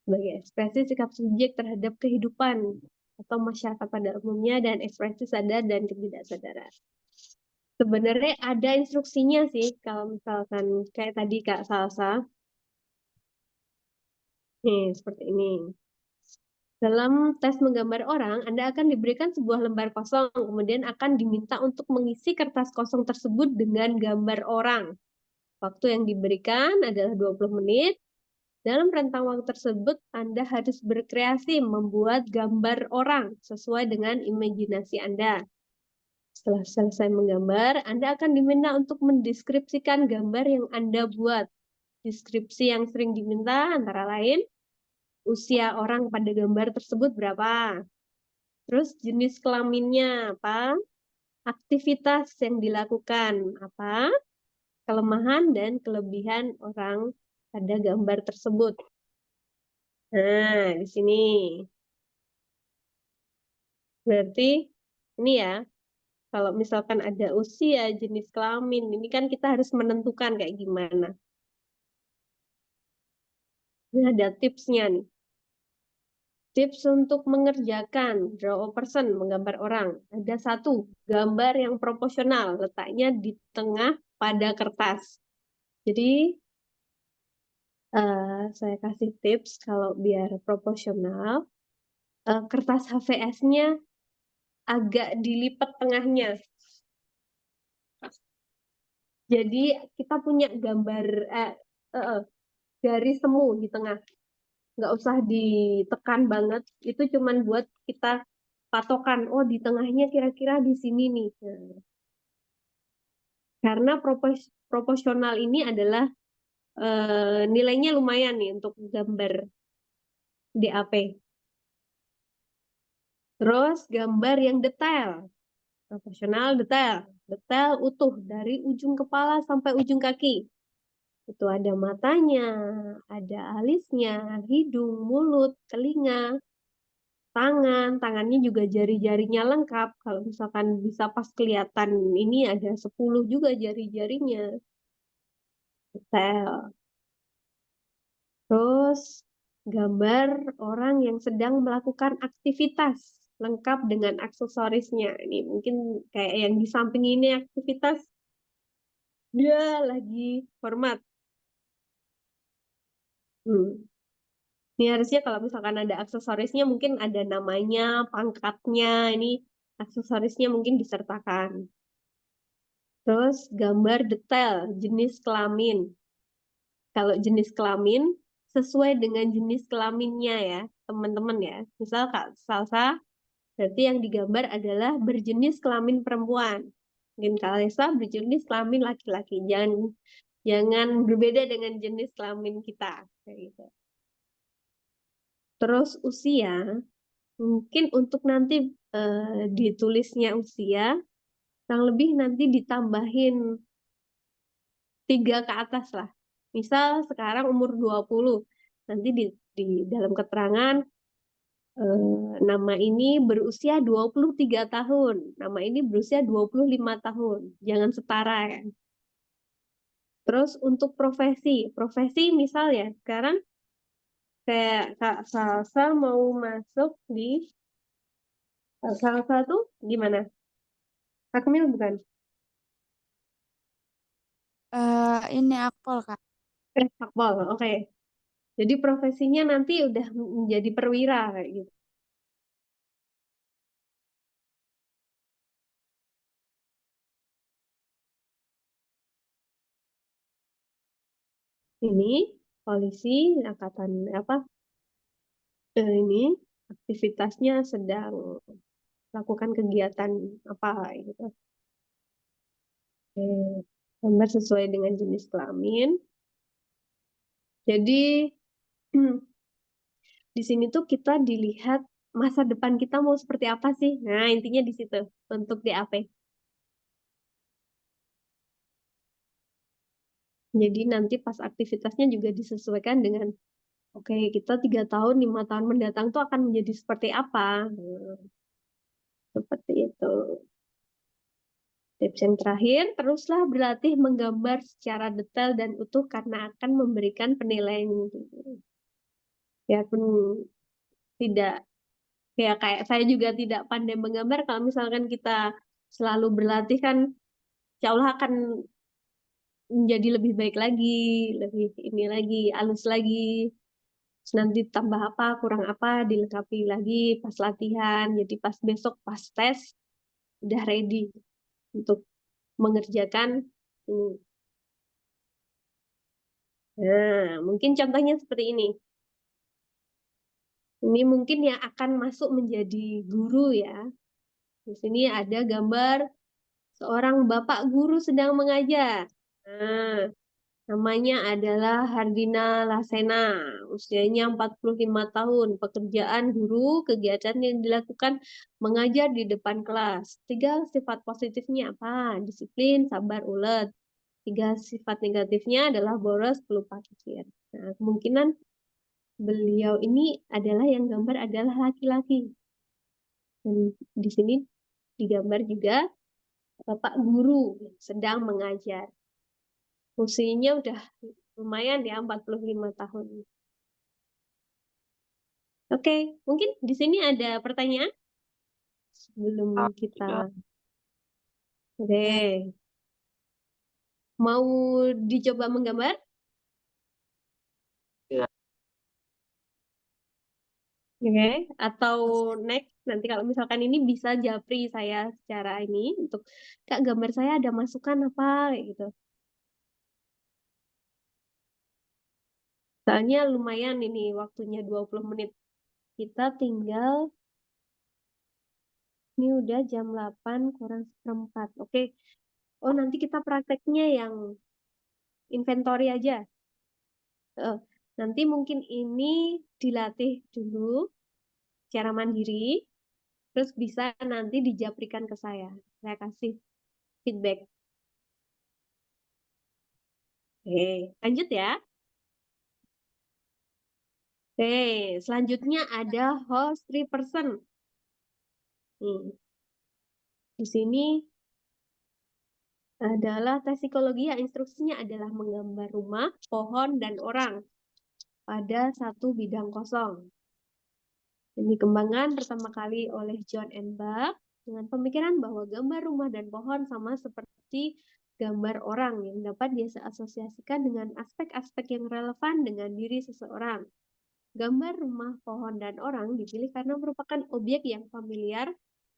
Sebagai ekspresi sikap subjek terhadap kehidupan atau masyarakat pada umumnya dan ekspresi sadar dan ketidaksadaran. Sebenarnya ada instruksinya sih kalau misalkan kayak tadi Kak Salsa. Nih, seperti ini. Dalam tes menggambar orang, Anda akan diberikan sebuah lembar kosong, kemudian akan diminta untuk mengisi kertas kosong tersebut dengan gambar orang. Waktu yang diberikan adalah 20 menit. Dalam rentang waktu tersebut, Anda harus berkreasi membuat gambar orang sesuai dengan imajinasi Anda. Setelah selesai menggambar, Anda akan diminta untuk mendeskripsikan gambar yang Anda buat. Deskripsi yang sering diminta antara lain, usia orang pada gambar tersebut berapa, terus jenis kelaminnya apa, aktivitas yang dilakukan apa, kelemahan dan kelebihan orang pada gambar tersebut. Nah, di sini. Berarti ini ya, kalau misalkan ada usia, jenis kelamin, ini kan kita harus menentukan kayak gimana. Ini ada tipsnya nih. Tips untuk mengerjakan draw a person, menggambar orang. Ada 1, gambar yang proporsional, letaknya di tengah pada kertas. Jadi, saya kasih tips kalau biar proporsional, kertas HVS-nya agak dilipat tengahnya. Jadi kita punya gambar garis semu di tengah. Nggak usah ditekan banget, itu cuman buat kita patokan, oh di tengahnya kira-kira di sini nih. Nah, karena proporsional ini adalah nilainya lumayan nih untuk gambar DAP. Terus gambar yang detail, proporsional detail, detail utuh dari ujung kepala sampai ujung kaki. Itu ada matanya, ada alisnya, hidung, mulut, telinga, tangannya juga jari-jarinya lengkap. Kalau misalkan bisa pas kelihatan ini ada 10 juga jari-jarinya. Detail. Terus gambar orang yang sedang melakukan aktivitas lengkap dengan aksesorisnya. Ini mungkin kayak yang di samping ini aktivitas dia lagi format. Ini harusnya kalau misalkan ada aksesorisnya mungkin ada namanya, pangkatnya, ini aksesorisnya mungkin disertakan. Terus gambar detail jenis kelamin. Kalau jenis kelamin sesuai dengan jenis kelaminnya ya, teman-teman ya. Misal Kak Salsa, berarti yang digambar adalah berjenis kelamin perempuan. Mungkin Kak Lesa berjenis kelamin laki-laki. Jangan berbeda dengan jenis kelamin kita. Kayak gitu. Terus usia, mungkin untuk nanti ditulisnya usia, kurang lebih nanti ditambahin 3 ke atas lah. Misal sekarang umur 20, nanti di dalam keterangan nama ini berusia 23 tahun, nama ini berusia 25 tahun. Jangan setara ya. Terus untuk profesi misal ya, sekarang kayak Kak Salsa mau masuk di Kak Salsa tuh gimana? Akmil bukan? Ini akpol, Kak. Akpol, oke. Jadi profesinya nanti udah menjadi perwira kayak gitu. Ini polisi angkatan apa? Ini aktivitasnya sedang melakukan kegiatan apa gitu. Gambar sesuai dengan jenis kelamin. Jadi di sini tuh kita dilihat masa depan kita mau seperti apa sih? Nah, intinya di situ untuk DAP. Jadi nanti pas aktivitasnya juga disesuaikan dengan oke, kita 3 tahun, 5 tahun mendatang tuh akan menjadi seperti apa? Nah, seperti itu. Tips yang terakhir, teruslah berlatih menggambar secara detail dan utuh karena akan memberikan penilaian yang tinggi. Ya pun tidak, ya kayak saya juga tidak pandai menggambar. Kalau misalkan kita selalu berlatih kan, insya Allah akan menjadi lebih baik lagi, lebih ini lagi, halus lagi. Terus nanti tambah apa, kurang apa, dilengkapi lagi pas latihan. Jadi pas besok, pas tes, udah ready untuk mengerjakan ini. Nah, mungkin contohnya seperti ini. Ini mungkin yang akan masuk menjadi guru ya. Di sini ada gambar seorang bapak guru sedang mengajar. Nah, namanya adalah Hardina Lasena. Usianya 45 tahun. Pekerjaan guru, kegiatan yang dilakukan mengajar di depan kelas. 3 sifat positifnya apa? Disiplin, sabar, ulet. 3 sifat negatifnya adalah boros, pelupa kikir. Nah, kemungkinan beliau ini adalah yang gambar adalah laki-laki. Dan di sini digambar juga bapak guru yang sedang mengajar. Usianya udah lumayan ya, 45 tahun. Oke, mungkin di sini ada pertanyaan sebelum kita. Oke. Mau dicoba menggambar? Iya. Oke, atau next nanti kalau misalkan ini bisa japri saya secara ini untuk Kak gambar saya ada masukan apa kayak gitu. Soalnya lumayan ini waktunya 20 menit. Kita tinggal Ini udah jam 8 kurang seperempat. Oke. Oh, nanti kita prakteknya yang inventory aja. Eh, nanti mungkin ini dilatih dulu secara mandiri, terus bisa nanti dijaprikan ke saya. Saya kasih feedback. Oke, lanjut ya. Oke, selanjutnya ada host 3 person. Nih, di sini adalah tes psikologi yang instruksinya adalah menggambar rumah, pohon, dan orang pada satu bidang kosong. Yang dikembangkan pertama kali oleh John and Buck dengan pemikiran bahwa gambar rumah dan pohon sama seperti gambar orang yang dapat diasosiasikan dengan aspek-aspek yang relevan dengan diri seseorang. Gambar rumah, pohon, dan orang dipilih karena merupakan objek yang familiar,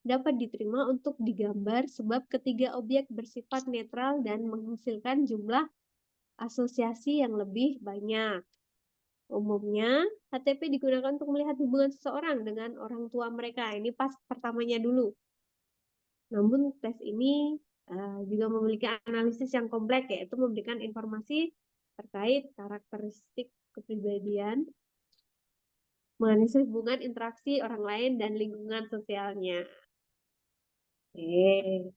dapat diterima untuk digambar sebab ketiga objek bersifat netral dan menghasilkan jumlah asosiasi yang lebih banyak. Umumnya, HTP digunakan untuk melihat hubungan seseorang dengan orang tua mereka. Ini pas pertamanya dulu. Namun tes ini juga memiliki analisis yang kompleks, yaitu memberikan informasi terkait karakteristik kepribadian, menganalisis hubungan interaksi orang lain dan lingkungan sosialnya. Oke.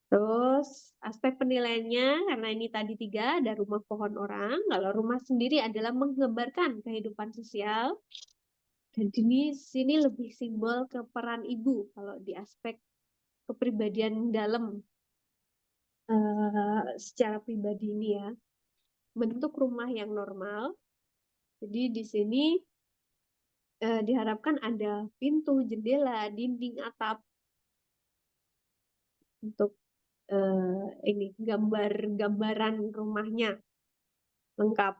Terus aspek penilaiannya, karena ini tadi 3, ada rumah, pohon, orang. Kalau rumah sendiri adalah menggambarkan kehidupan sosial, dan di sini lebih simbol ke peran ibu kalau di aspek kepribadian dalam secara pribadi ini ya. Bentuk rumah yang normal. Jadi di sini diharapkan ada pintu, jendela, dinding, atap untuk ini gambaran rumahnya lengkap.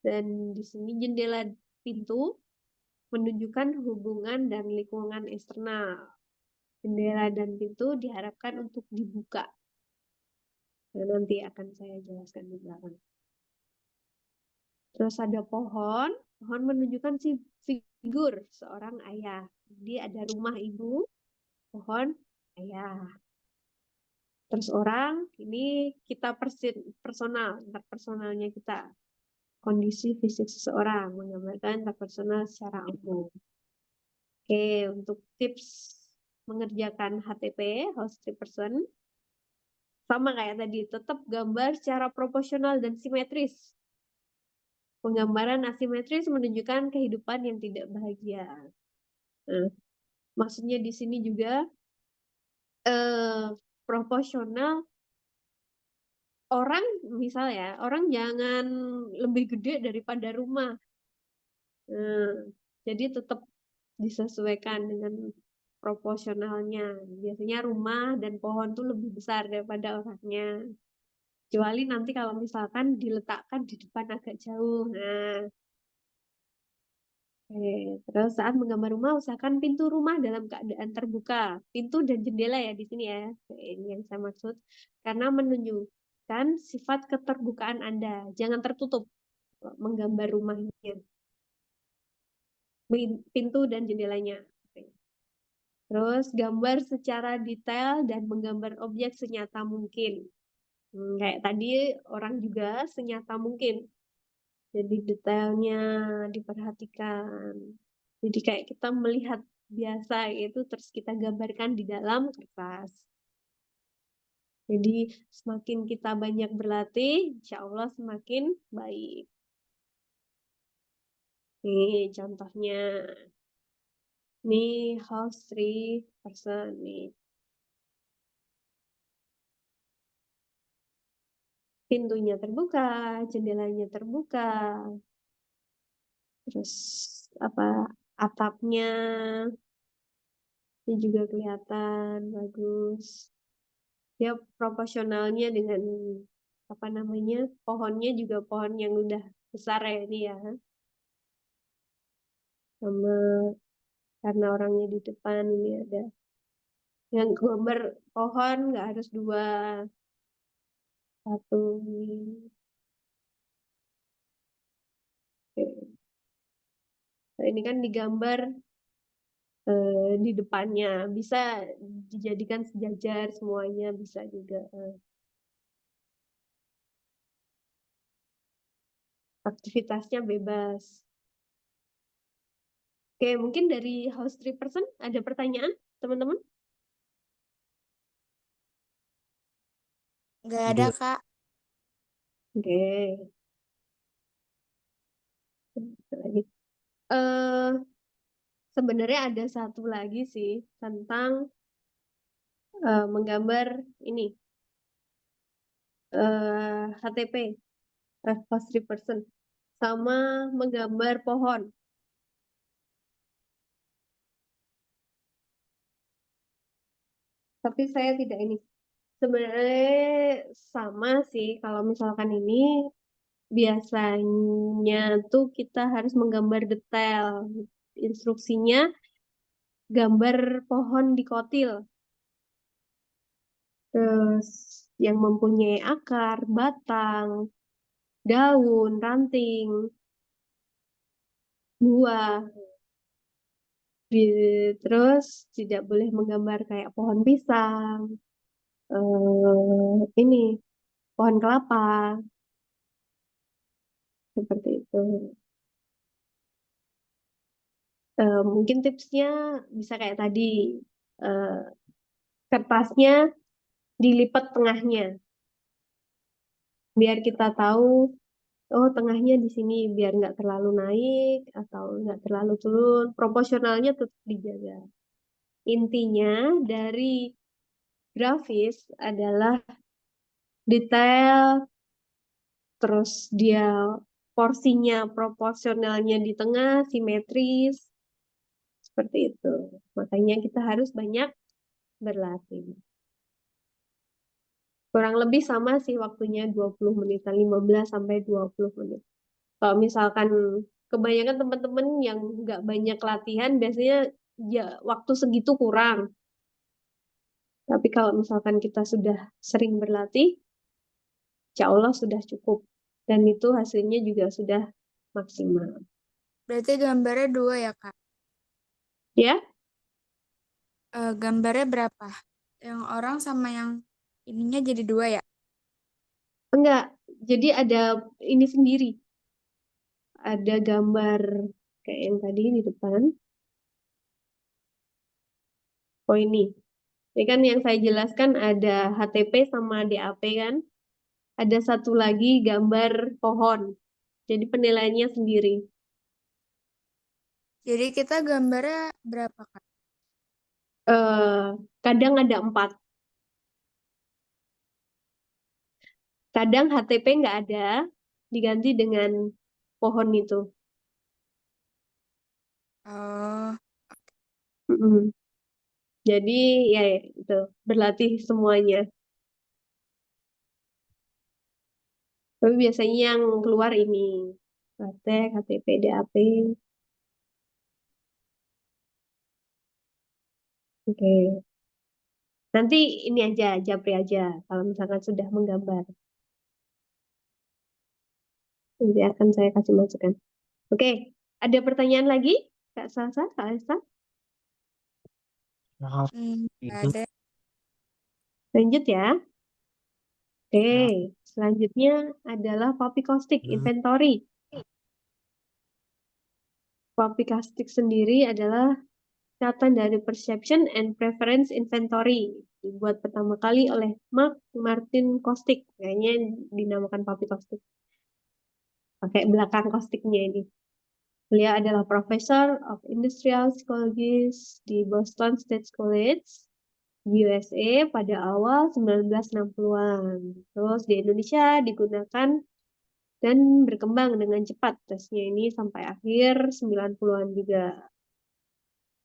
Dan di sini jendela, pintu menunjukkan hubungan dan lingkungan eksternal. Jendela dan pintu diharapkan untuk dibuka. Nah, nanti akan saya jelaskan di belakang. Terus ada pohon. Pohon menunjukkan si figur seorang ayah. Jadi ada rumah ibu, pohon, ayah. Terus orang, ini kita personal, interpersonalnya kita. Kondisi fisik seseorang, menggambarkan interpersonal secara umum. Oke, untuk tips mengerjakan HTP, host 3 person, sama kayak tadi, tetap gambar secara proporsional dan simetris. Penggambaran asimetris menunjukkan kehidupan yang tidak bahagia. Nah, maksudnya di sini juga proporsional. Orang, misal ya, orang jangan lebih gede daripada rumah. Nah, jadi tetap disesuaikan dengan proporsionalnya. Biasanya rumah dan pohon tuh lebih besar daripada orangnya. Kecuali nanti kalau misalkan diletakkan di depan agak jauh. Nah, terus saat menggambar rumah, usahakan pintu rumah dalam keadaan terbuka. Pintu dan jendela ya di sini ya. Ini yang saya maksud. Karena menunjukkan sifat keterbukaan Anda. Jangan tertutup menggambar rumahnya. Pintu dan jendelanya. Terus gambar secara detail dan menggambar objek senyata mungkin. Kayak tadi orang juga senyata mungkin. Jadi detailnya diperhatikan. Jadi kayak kita melihat biasa itu terus kita gambarkan di dalam kertas. Jadi semakin kita banyak berlatih, insya Allah semakin baik. Nih contohnya. Nih house 3 person nih. Pintunya terbuka, jendelanya terbuka. Terus apa atapnya ini juga kelihatan bagus. Ya proporsionalnya dengan apa namanya pohonnya juga pohon yang udah besar ya ini ya. Sama karena orangnya di depan ini ada yang gambar pohon nggak harus 2, 1 ini. Oke. Nah, ini kan digambar di depannya, bisa dijadikan sejajar semuanya, bisa juga. Aktivitasnya bebas. Oke, mungkin dari house three person ada pertanyaan, teman-teman? Nggak ada, Kak. Oke. Lagi. Eh, sebenarnya ada satu lagi sih tentang menggambar ini HTP, house three person, sama menggambar pohon. Tapi saya tidak ini. Sebenarnya sama sih kalau misalkan ini biasanya tuh kita harus menggambar detail. Instruksinya gambar pohon dikotil. Terus yang mempunyai akar, batang, daun, ranting, buah. Terus tidak boleh menggambar kayak pohon pisang, ini pohon kelapa, seperti itu. Mungkin tipsnya bisa kayak tadi, eh, kertasnya dilipat tengahnya, biar kita tahu, oh tengahnya di sini, biar nggak terlalu naik atau nggak terlalu turun, proporsionalnya tetap dijaga. Intinya dari grafis adalah detail, terus dia porsinya proporsionalnya di tengah, simetris, seperti itu. Makanya kita harus banyak berlatih. Kurang lebih sama sih waktunya 20 menit, 15 sampai 20 menit. Kalau misalkan kebanyakan teman-teman yang nggak banyak latihan, biasanya ya waktu segitu kurang. Tapi kalau misalkan kita sudah sering berlatih, insya Allah sudah cukup. Dan itu hasilnya juga sudah maksimal. Berarti gambarnya 2 ya, Kak? Ya, Gambarnya berapa? Yang orang sama yang ininya jadi 2 ya? enggak. Jadi ada ini sendiri. Ada gambar kayak yang tadi di depan. Oh ini. Ini kan yang saya jelaskan ada HTP sama DAP kan. Ada satu lagi gambar pohon. Jadi penilaiannya sendiri. Jadi kita gambarnya berapa, Kak? Kadang ada 4. Kadang HTP nggak ada, diganti dengan pohon itu. Oh, Mm-mm. Jadi ya itu berlatih semuanya. Tapi biasanya yang keluar ini praktek, HTP, DAP. Oke. Nanti ini aja, japri aja kalau misalkan sudah menggambar. Nanti akan saya kasih masukan. Oke, ada pertanyaan lagi? Kak Salsa, Kak Esa? Maaf, nggak itu ada. Lanjut ya. Oke, ya. selanjutnya adalah Papikostik Inventory. Papikostik sendiri adalah singkatan dari Perception and Preference Inventory. Dibuat pertama kali oleh Mark Martin Kostick. Kayaknya dinamakan Papikostik. Pakai belakang kostiknya ini. Beliau adalah Professor of Industrial Psychology di Boston State College, USA pada awal 1960-an. Terus di Indonesia digunakan dan berkembang dengan cepat tesnya ini sampai akhir 90-an juga.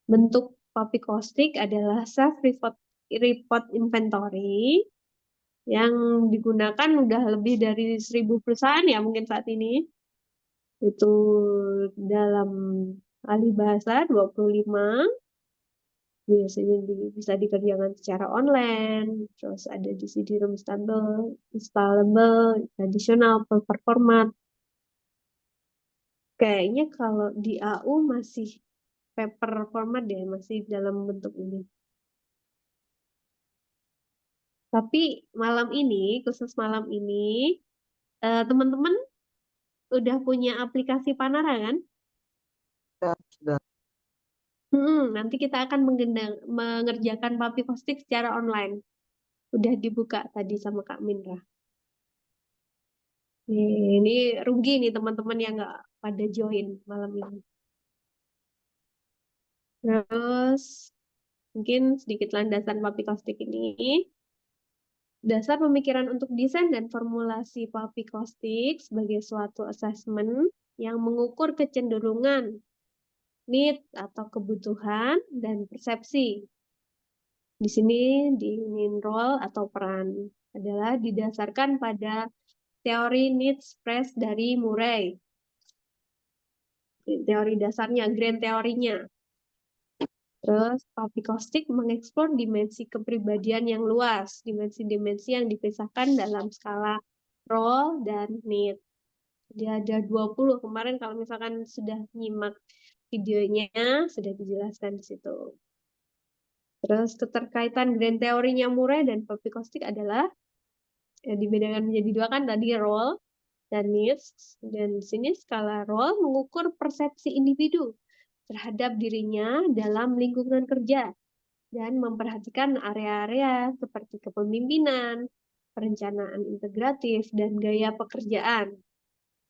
Bentuk Papikostik adalah self-report inventory yang digunakan udah lebih dari 1000 perusahaan ya mungkin saat ini. Itu dalam alih bahasa 25, biasanya bisa dikerjakan secara online, terus ada di CD-ROM installable, tradisional, per format. Kayaknya kalau di AU masih paper format deh, masih dalam bentuk ini. Tapi malam ini, khusus malam ini, teman-teman udah punya aplikasi Panara kan? Sudah. Nanti kita akan mengerjakan Papi Kostik secara online. Udah dibuka tadi sama Kak Mindra. Ini rugi nih teman-teman yang nggak pada join malam ini. Terus mungkin sedikit landasan Papi Kostik ini. Dasar pemikiran untuk desain dan formulasi Papi Kostik sebagai suatu assessment yang mengukur kecenderungan, need atau kebutuhan, dan persepsi. Di sini di role atau peran adalah didasarkan pada teori needs express dari Murray. Teori dasarnya, grand teorinya. Terus Papi Kostik mengeksplor dimensi kepribadian yang luas, dimensi-dimensi yang dipisahkan dalam skala role dan need. Dia ada 20. Kemarin kalau misalkan sudah nyimak videonya, sudah dijelaskan di situ. Terus keterkaitan grand teorinya Murray dan Papi Kostik adalah dibedakan menjadi dua kan tadi role dan needs. Dan di sini skala role mengukur persepsi individu terhadap dirinya dalam lingkungan kerja dan memperhatikan area-area seperti kepemimpinan, perencanaan integratif, dan gaya pekerjaan.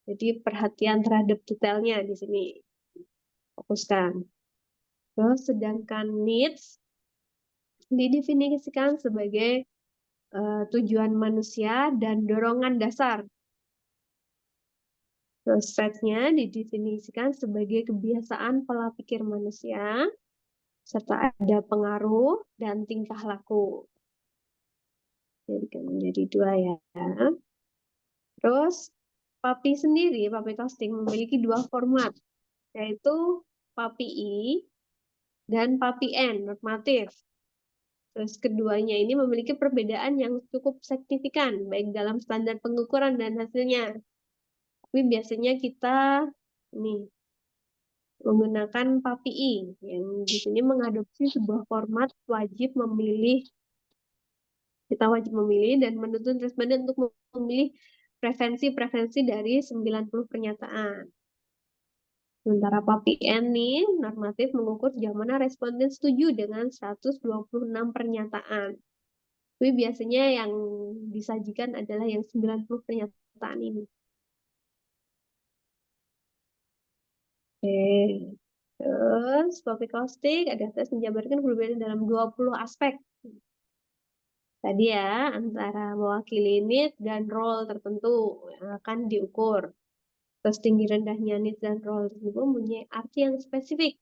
Jadi perhatian terhadap detailnya di sini fokuskan. Terus sedangkan needs didefinisikan sebagai tujuan manusia dan dorongan dasar. Terus state-nya didefinisikan sebagai kebiasaan pola pikir manusia, serta ada pengaruh dan tingkah laku. Jadi kan menjadi dua ya. Terus Papi sendiri, Papi Kostik memiliki dua format, yaitu Papi I dan Papi N, normatif. Terus keduanya ini memiliki perbedaan yang cukup signifikan, baik dalam standar pengukuran dan hasilnya. Tapi biasanya kita nih menggunakan Papi I, yang di sini mengadopsi sebuah format wajib memilih. Kita wajib memilih dan menuntut responden untuk memilih preferensi dari 90 pernyataan. Sementara Papi N nih, normatif mengukur sejauh mana responden setuju dengan 126 pernyataan. Tapi biasanya yang disajikan adalah yang 90 pernyataan ini. Oke. Terus Papi Kostik ada tes menjabarkan perbedaan dalam 20 aspek. Tadi ya, antara mewakili need dan role tertentu yang akan diukur. Terus tinggi rendahnya need dan role tersebut mempunyai arti yang spesifik.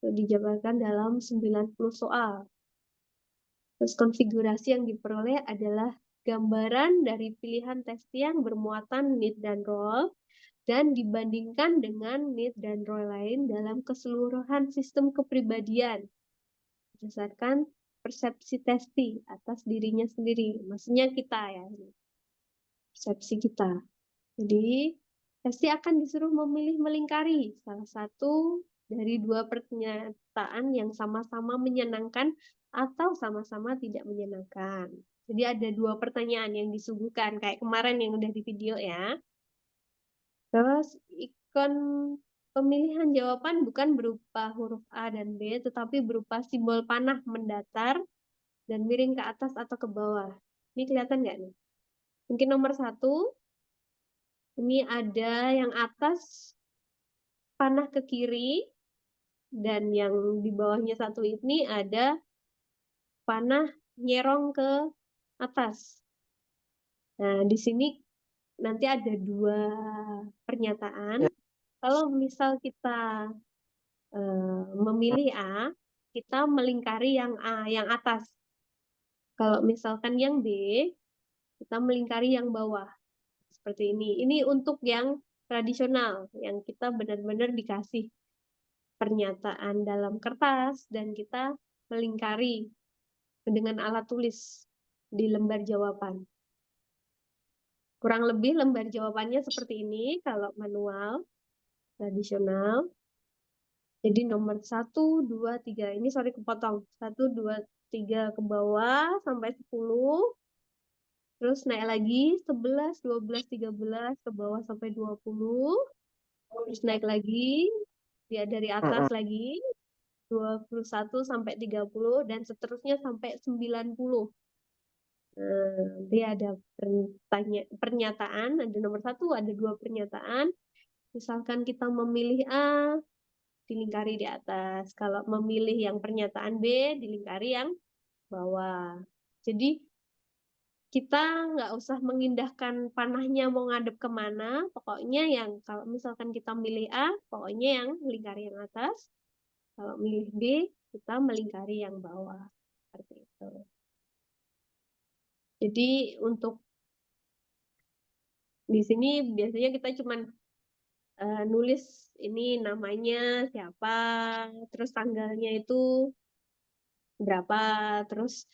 Itu dijabarkan dalam 90 soal. Terus konfigurasi yang diperoleh adalah gambaran dari pilihan tes yang bermuatan need dan role dan dibandingkan dengan need dan role lain dalam keseluruhan sistem kepribadian berdasarkan persepsi testi atas dirinya sendiri. Maksudnya kita ya, persepsi kita. Jadi testi akan disuruh memilih melingkari salah satu dari dua pernyataan yang sama-sama menyenangkan atau sama-sama tidak menyenangkan. Jadi ada dua pertanyaan yang disuguhkan, kayak kemarin yang udah di video ya. Terus ikon pemilihan jawaban bukan berupa huruf A dan B, tetapi berupa simbol panah mendatar dan miring ke atas atau ke bawah. Ini kelihatan nggak nih? Mungkin nomor 1, ini ada yang atas panah ke kiri, dan yang di bawahnya 1 ini ada panah nyerong ke atas. Nah, di sini nanti ada 2 pernyataan. Ya. Kalau misal kita memilih A, kita melingkari yang A, yang atas. Kalau misalkan yang B, kita melingkari yang bawah. Seperti ini. Ini untuk yang tradisional, yang kita benar-benar dikasih pernyataan dalam kertas dan kita melingkari dengan alat tulis di lembar jawaban. Kurang lebih lembar jawabannya seperti ini kalau manual. tradisional. Jadi nomor 1, 2, 3 ini sorry kepotong. 1, 2, 3 ke bawah sampai 10. Terus naik lagi 11, 12, 13 ke bawah sampai 20. Terus naik lagi, dia dari atas lagi 21 sampai 30 dan seterusnya sampai 90. Dia ada pernyataan, ada nomor 1, ada 2 pernyataan. Misalkan kita memilih A, dilingkari di atas. Kalau memilih yang pernyataan B, dilingkari yang bawah. Jadi kita nggak usah mengindahkan panahnya mau ngadep kemana, pokoknya yang kalau misalkan kita milih A, pokoknya yang melingkari yang atas. Kalau milih B, kita melingkari yang bawah. Seperti itu. Jadi untuk di sini biasanya kita cuman nulis ini namanya siapa, terus tanggalnya itu berapa, terus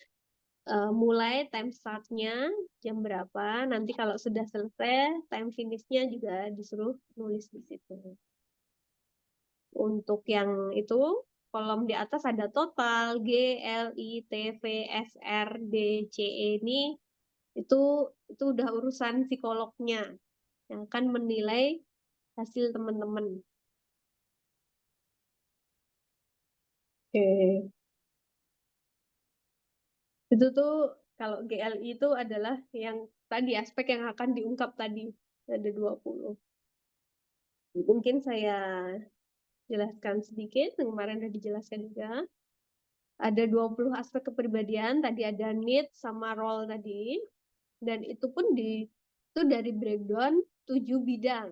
mulai time startnya jam berapa, nanti kalau sudah selesai time finishnya juga disuruh nulis di situ. Untuk yang itu kolom di atas ada total G, L, I, T, V, S, R, D, C, E ini itu udah urusan psikolognya yang akan menilai hasil teman-teman. Oke. Itu tuh kalau GLI itu adalah yang tadi aspek yang akan diungkap tadi. Ada 20. Mungkin saya jelaskan sedikit, kemarin sudah dijelaskan juga. Ada 20 aspek kepribadian, tadi ada need sama role tadi. Dan itu pun itu dari breakdown 7 bidang.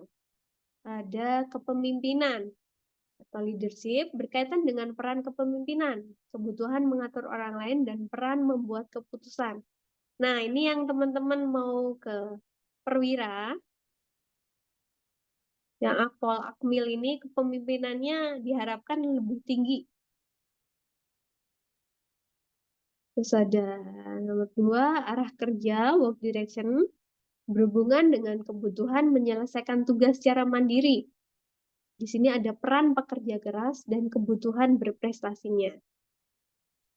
Ada kepemimpinan atau leadership berkaitan dengan peran kepemimpinan, kebutuhan mengatur orang lain, dan peran membuat keputusan. Nah, ini yang teman-teman mau ke perwira, yang akpol akmil ini kepemimpinannya diharapkan lebih tinggi. Terus ada nomor 2, arah kerja, work direction, berhubungan dengan kebutuhan menyelesaikan tugas secara mandiri. Di sini ada peran pekerja keras dan kebutuhan berprestasinya.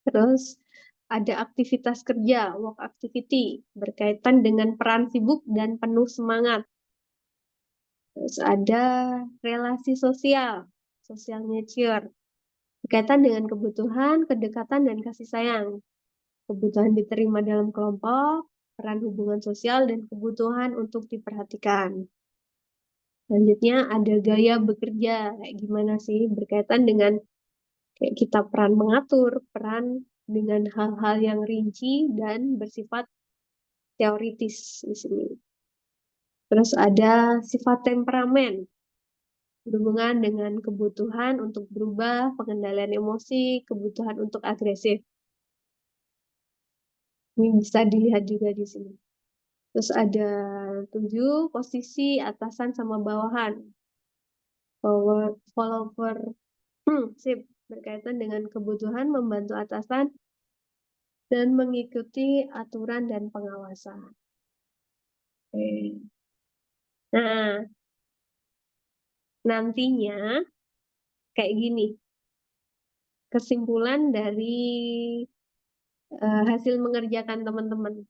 Terus ada aktivitas kerja, work activity, berkaitan dengan peran sibuk dan penuh semangat. Terus ada relasi sosial, social nature, berkaitan dengan kebutuhan, kedekatan, dan kasih sayang. Kebutuhan diterima dalam kelompok, peran hubungan sosial, dan kebutuhan untuk diperhatikan. Selanjutnya ada gaya bekerja, kayak gimana sih, berkaitan dengan kayak kita peran mengatur, peran dengan hal-hal yang rinci dan bersifat teoritis di sini. Terus ada sifat temperamen, berhubungan dengan kebutuhan untuk berubah, pengendalian emosi, kebutuhan untuk agresif. Ini bisa dilihat juga di sini. Terus ada 7, posisi atasan sama bawahan. Follower, sip, berkaitan dengan kebutuhan membantu atasan dan mengikuti aturan dan pengawasan. Oke. Nah, nantinya kayak gini. Kesimpulan dari hasil mengerjakan teman-teman.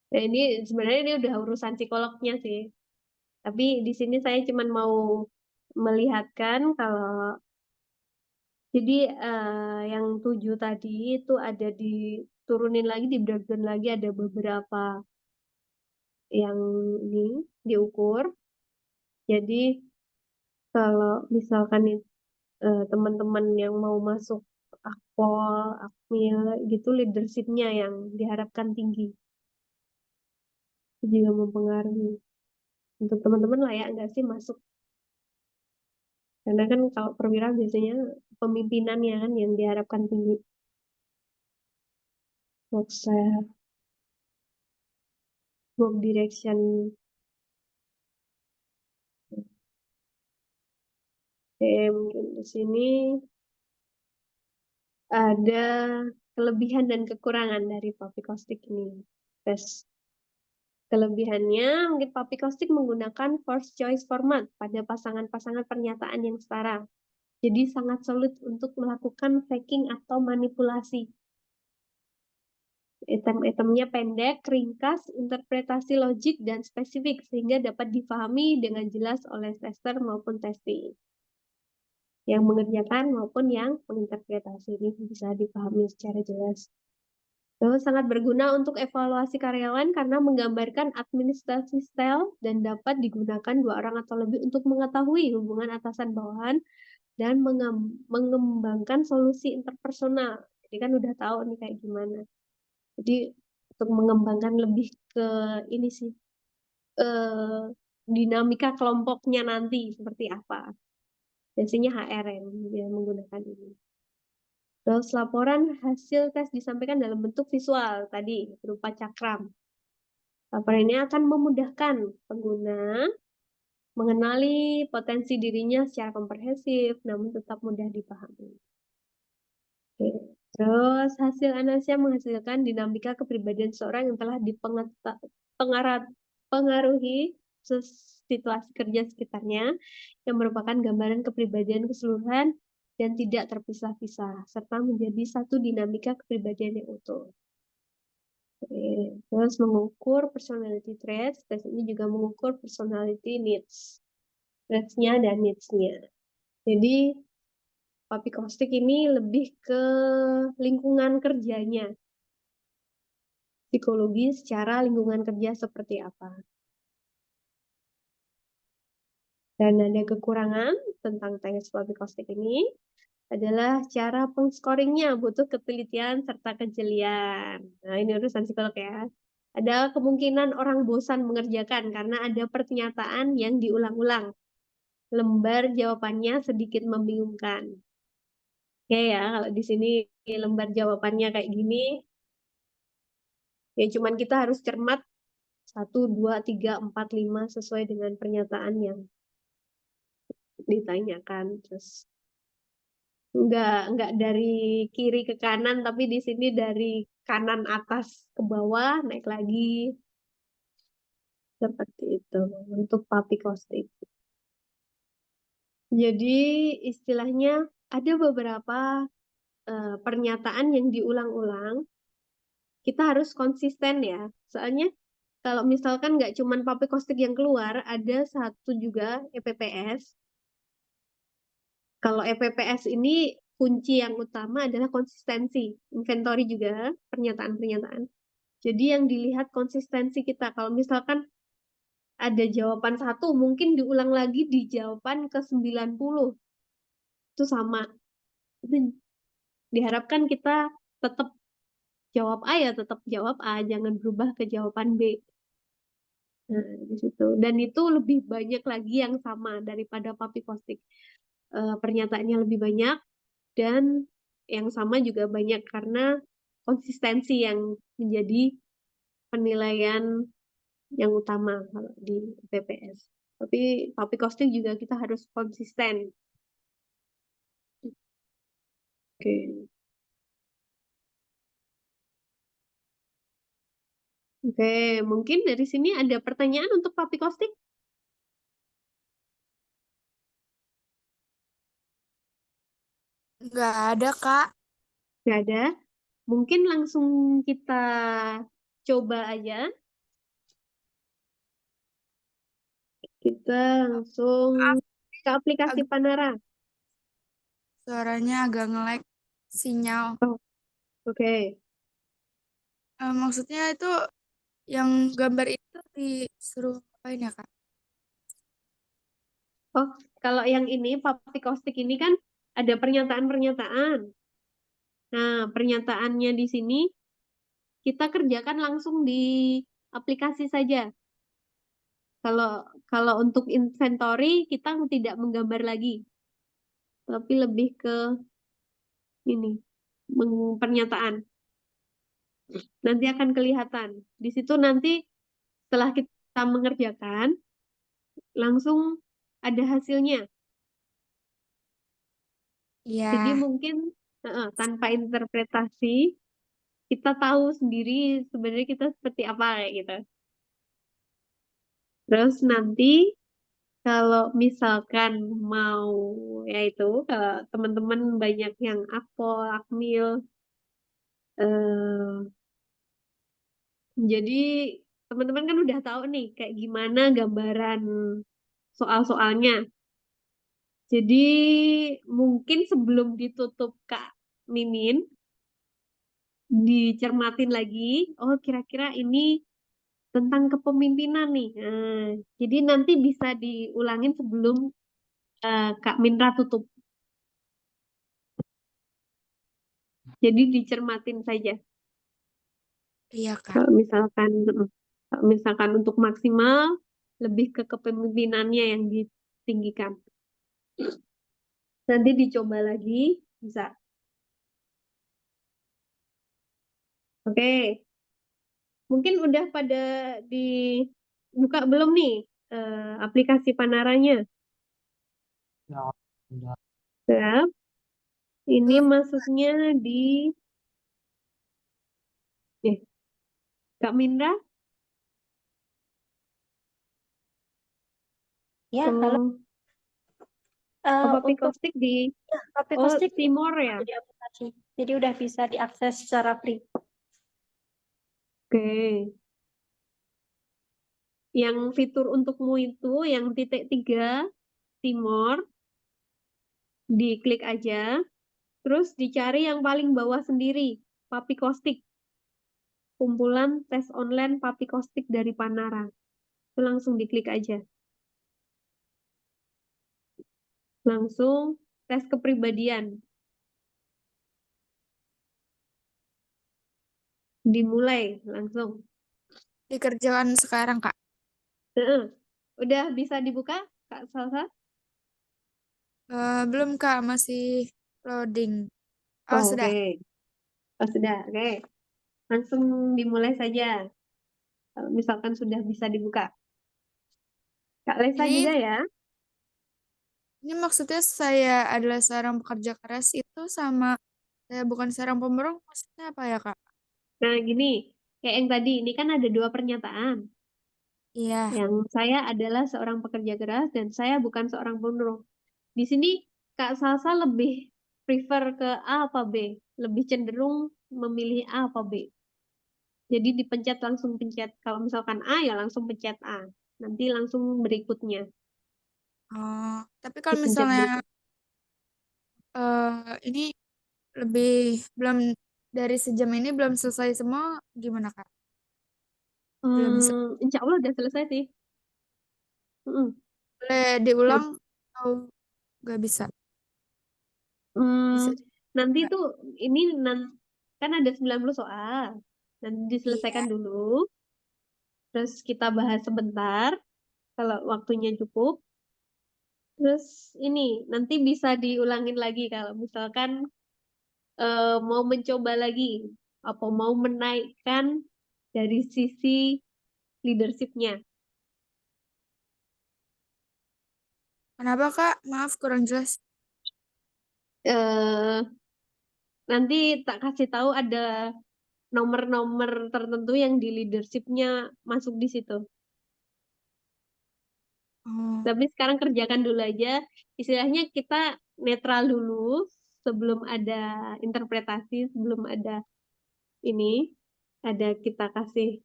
Nah, ini sebenarnya ini udah urusan psikolognya sih. Tapi di sini saya cuma mau melihatkan kalau jadi yang 7 tadi itu ada diturunin lagi, di breakdown lagi ada beberapa yang ini diukur. Jadi kalau misalkan teman-teman yang mau masuk akpol, akmil gitu leadershipnya yang diharapkan tinggi. Itu juga mempengaruhi. Untuk teman-teman layak nggak sih masuk? Karena kan kalau perwira biasanya pemimpinannya kan yang diharapkan tinggi. Work direction. Mungkin di sini ada kelebihan dan kekurangan dari Papikostik ini. Tes. Kelebihannya, mungkin Papi Caustic menggunakan force choice format pada pasangan-pasangan pernyataan yang setara. Jadi sangat sulit untuk melakukan faking atau manipulasi. Item-itemnya pendek, ringkas, interpretasi logik, dan spesifik, sehingga dapat difahami dengan jelas oleh tester maupun testing. Yang mengerjakan maupun yang menginterpretasi ini bisa dipahami secara jelas. Terus sangat berguna untuk evaluasi karyawan karena menggambarkan administrasi style dan dapat digunakan 2 orang atau lebih untuk mengetahui hubungan atasan bawahan dan mengembangkan solusi interpersonal. Jadi kan udah tahu nih kayak gimana. Jadi untuk mengembangkan lebih ke ini sih dinamika kelompoknya nanti seperti apa. Biasanya HR yang menggunakan ini. Terus laporan hasil tes disampaikan dalam bentuk visual tadi berupa cakram. Laporan ini akan memudahkan pengguna mengenali potensi dirinya secara komprehensif, namun tetap mudah dipahami. Oke. Terus hasil analisis menghasilkan dinamika kepribadian seorang yang telah dipengaruhi situasi kerja sekitarnya, yang merupakan gambaran kepribadian keseluruhan dan tidak terpisah-pisah, serta menjadi satu dinamika kepribadian yang utuh. Oke. Terus mengukur personality traits, tes ini juga mengukur personality needs, traits-nya dan needs-nya. Jadi Papi Caustic ini lebih ke lingkungan kerjanya, psikologi secara lingkungan kerja seperti apa. Dan ada kekurangan tentang tes Papi Caustic ini adalah cara peng-scoringnya butuh ketelitian serta kejelian. Nah, ini urusan psikolog ya. Ada kemungkinan orang bosan mengerjakan karena ada pernyataan yang diulang-ulang. Lembar jawabannya sedikit membingungkan. Oke ya, kalau di sini lembar jawabannya kayak gini, ya cuman kita harus cermat 1, 2, 3, 4, 5 sesuai dengan pernyataan yang ditanyakan. Terus nggak dari kiri ke kanan, tapi di sini dari kanan atas ke bawah naik lagi seperti itu untuk Papi Caustic. Jadi istilahnya ada beberapa pernyataan yang diulang-ulang, kita harus konsisten ya. Soalnya kalau misalkan nggak cuma Papi Caustic yang keluar, ada satu juga EPPS. Kalau EPPS ini kunci yang utama adalah konsistensi. Inventory juga, pernyataan-pernyataan. Jadi yang dilihat konsistensi kita. Kalau misalkan ada jawaban 1, mungkin diulang lagi di jawaban ke-90. Itu sama. Itu diharapkan kita tetap jawab A ya tetap jawab A, jangan berubah ke jawaban B. Nah, di situ. Dan itu lebih banyak lagi yang sama daripada Papi Caustic. Pernyataannya lebih banyak dan yang sama juga banyak karena konsistensi yang menjadi penilaian yang utama kalau di PPS. Tapi Papi Caustic juga kita harus konsisten. Oke. Oke, mungkin dari sini ada pertanyaan untuk Papi Caustic? Nggak ada, Kak. Nggak ada. Mungkin langsung kita coba aja. Kita langsung Maaf, ke aplikasi agak Panara. suaranya agak nge-lag sinyal. Oh, oke. Maksudnya itu yang gambar itu disuruh ngapain ya, Kak? Oh, kalau yang ini, Papi Caustic ini kan ada pernyataan-pernyataan. Nah, pernyataannya di sini kita kerjakan langsung di aplikasi saja. Kalau kalau untuk inventory kita tidak menggambar lagi, tapi lebih ke ini pernyataan. Nanti akan kelihatan. Di situ nanti setelah kita mengerjakan, langsung ada hasilnya. Jadi Iya. mungkin tanpa interpretasi kita tahu sendiri sebenarnya kita seperti apa kayak gitu. Terus nanti kalau misalkan mau, yaitu kalau teman-teman banyak yang akpol, akmil, eh, jadi teman-teman kan udah tahu nih kayak gimana gambaran soal-soalnya. Jadi mungkin sebelum ditutup Kak Mimin, dicermatin lagi, oh kira-kira ini tentang kepemimpinan nih. Nah, jadi nanti bisa diulangin sebelum Kak Minra tutup. Jadi dicermatin saja. Iya, Kak. Kalau misalkan untuk maksimal lebih ke kepemimpinannya yang ditinggikan. Nanti dicoba lagi bisa. Oke. Mungkin udah pada dibuka belum nih aplikasi Panaranya? Ya, udah. Ya. Ini masuknya di Kak Mindra. Ya, halo. Papi Untuk Kostik di Papi Kostik Timor ya. di aplikasi. Jadi udah bisa diakses secara free. Oke. Yang fitur untukmu itu yang titik 3 Timor, diklik aja, terus dicari yang paling bawah sendiri, Papi Kostik. Kumpulan tes online Papi Kostik dari Panara. Itu langsung diklik aja. Langsung tes kepribadian. Dimulai langsung. Dikerjakan sekarang, Kak. Udah bisa dibuka, Kak Salsa? Belum, Kak. Masih loading. Oh, Oh, sudah. oke. Oh, sudah, oke. Langsung dimulai saja. Kalau misalkan sudah bisa dibuka. Kak Lesa Ini juga ya. Ini maksudnya saya adalah seorang pekerja keras itu sama saya bukan seorang pemborong, maksudnya apa ya, Kak? Nah, gini. Kayak yang tadi, ini kan ada dua pernyataan. Iya. Yang saya adalah seorang pekerja keras dan saya bukan seorang penuruh. Di sini Kak Salsa lebih prefer ke A apa B? Lebih cenderung memilih A apa B? Jadi dipencet langsung pencet. Kalau misalkan A ya langsung pencet A. Nanti langsung berikutnya. Oh, tapi kalau Dipencet misalnya berikut. ini lebih belum dari sejam ini belum selesai semua, gimana, Kak? Belum Insya Allah udah selesai sih. Mm-mm. boleh diulang atau nggak bisa? Bisa Hmm, nanti nggak? tuh ini kan ada 90 soal. Nanti Iya. diselesaikan dulu. Terus kita bahas sebentar kalau waktunya cukup. Terus ini nanti bisa diulangin lagi kalau misalkan mau mencoba lagi apa mau menaikkan dari sisi leadershipnya. Kenapa, Kak? Maaf kurang jelas. Eh, Nanti tak kasih tahu ada nomor-nomor tertentu yang di leadershipnya masuk di situ. Oh, Tapi sekarang kerjakan dulu aja. Istilahnya kita netral dulu sebelum ada interpretasi, sebelum ada ini, ada kita kasih.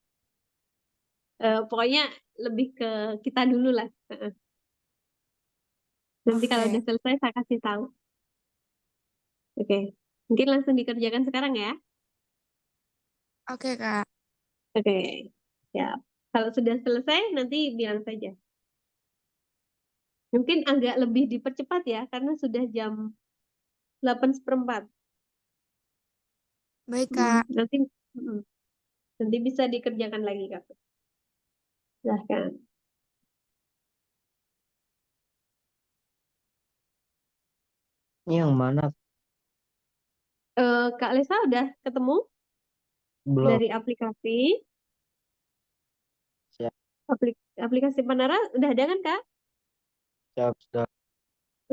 Pokoknya lebih ke kita dulu lah. Nanti kalau oke. udah selesai saya kasih tahu. Oke, mungkin langsung dikerjakan sekarang ya. Oke, Kak. Oke, ya. Kalau sudah selesai nanti bilang saja. Mungkin agak lebih dipercepat ya, karena sudah jam 8:04. Baik, Kak. Nanti mm, nanti bisa dikerjakan lagi Kak. Silahkan. Ini yang mana? Kak Lesa udah ketemu Belum. dari aplikasi Siap, aplikasi Panara udah ada kan Kak? siap, sudah.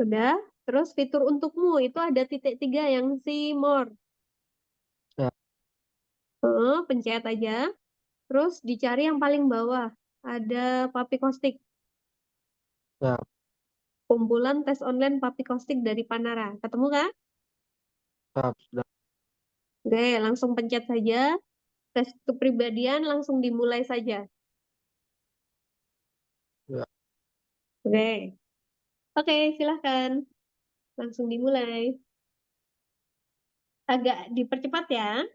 Udah. Terus fitur untukmu itu ada titik 3 yang si more. Siap. Pencet aja. Terus dicari yang paling bawah. ada Papikostik. Siap. Kumpulan tes online Papikostik dari Panara. Ketemu kah? Siap. Sudah. Oke, langsung pencet saja. Tes kepribadian langsung dimulai saja. Ya. Oke. Oke, silahkan. Langsung dimulai. Agak dipercepat ya.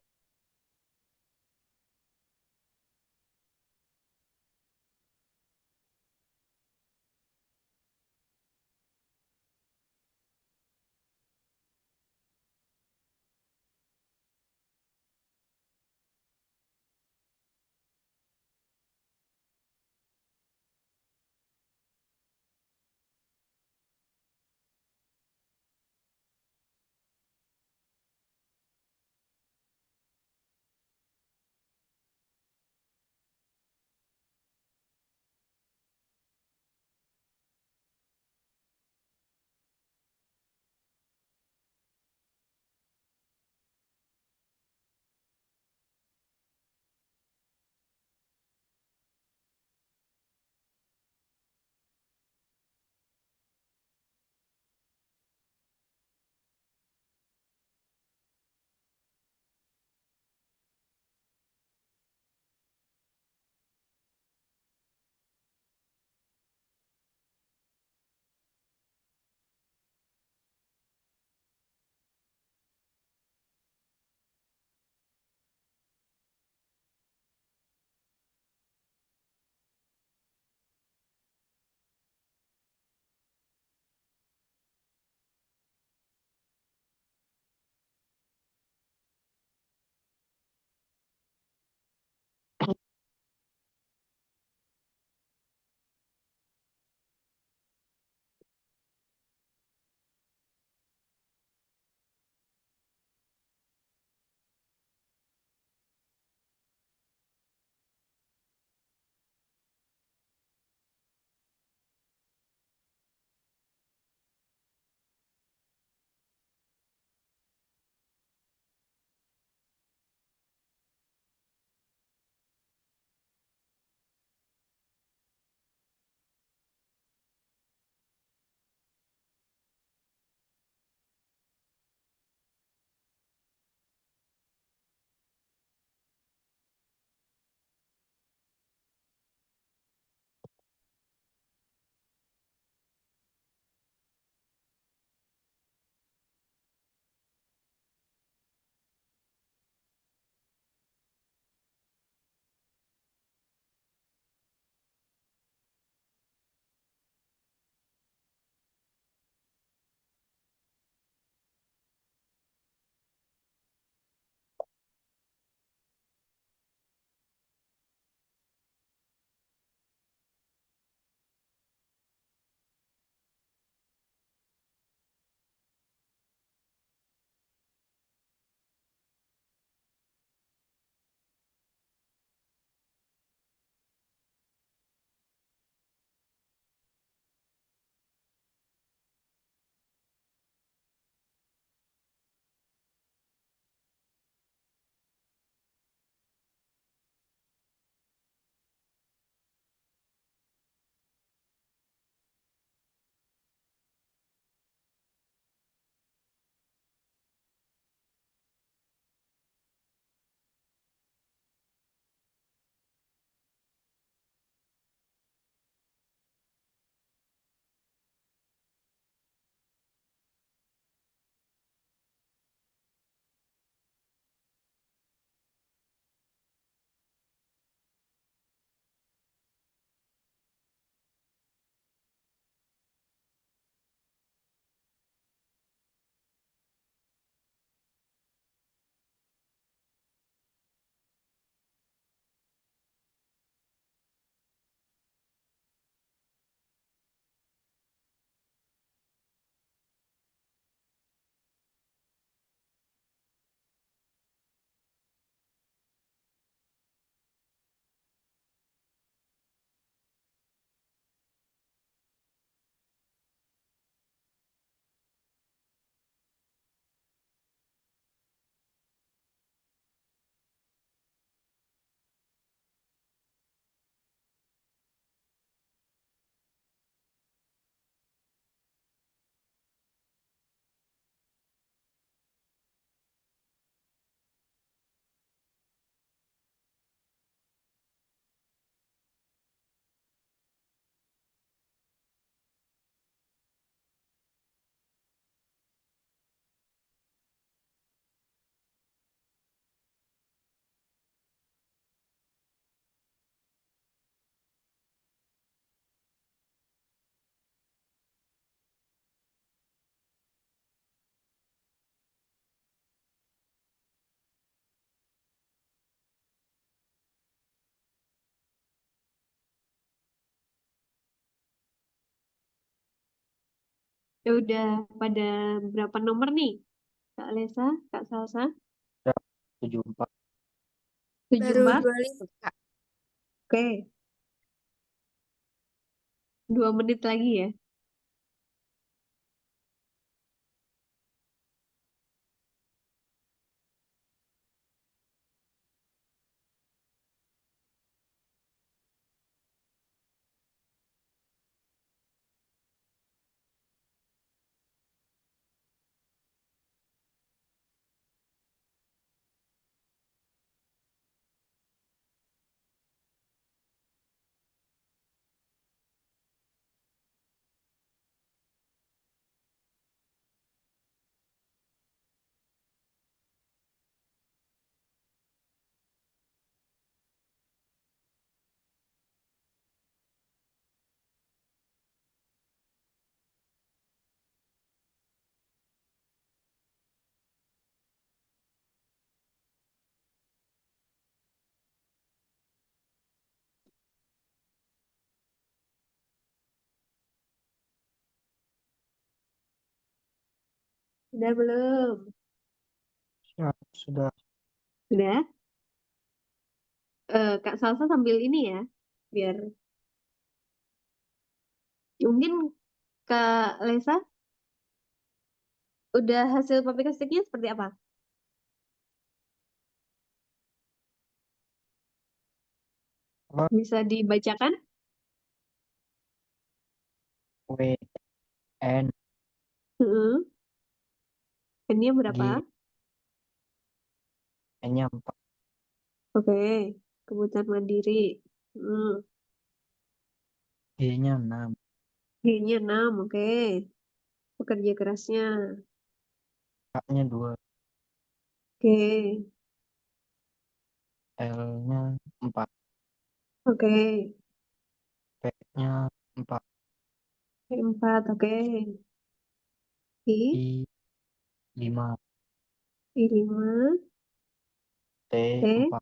Ya udah pada berapa nomor nih? Kak Lesa, Kak Salsa? Siap. 74. Baru 74? 25, Kak. Oke, 2 menit lagi ya. Udah belum? Siap. Sudah. Udah? Kak Salsa sambil ini ya, biar mungkin Kak Lesa udah hasil publikasinya seperti apa? Apa? Bisa dibacakan? W, N, Heeh. N-nya G, berapa? N-nya 4. Oke, kebutuhan mandiri. Hmm. G-nya 6. G-nya 6, oke. Pekerja kerasnya. K-nya 2. Oke, L-nya 4. oke. P-nya 4. P4, oke. I, I 5. I5, T T, 4.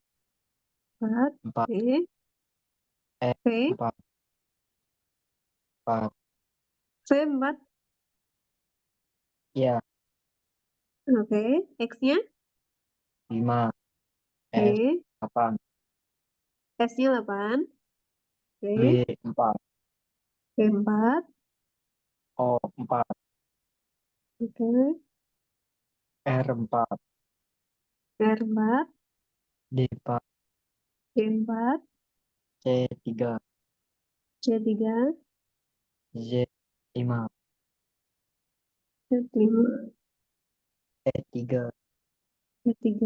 4, 4. P, E P, 4. 4. V4, Ya. oke. X-nya, 5. S oke. 8. S-nya 8, oke. W 4. V4, O 4. oke. R 4. R4, D 4. D4, C 3. C3, Z 5. Z5, E 3. Z3,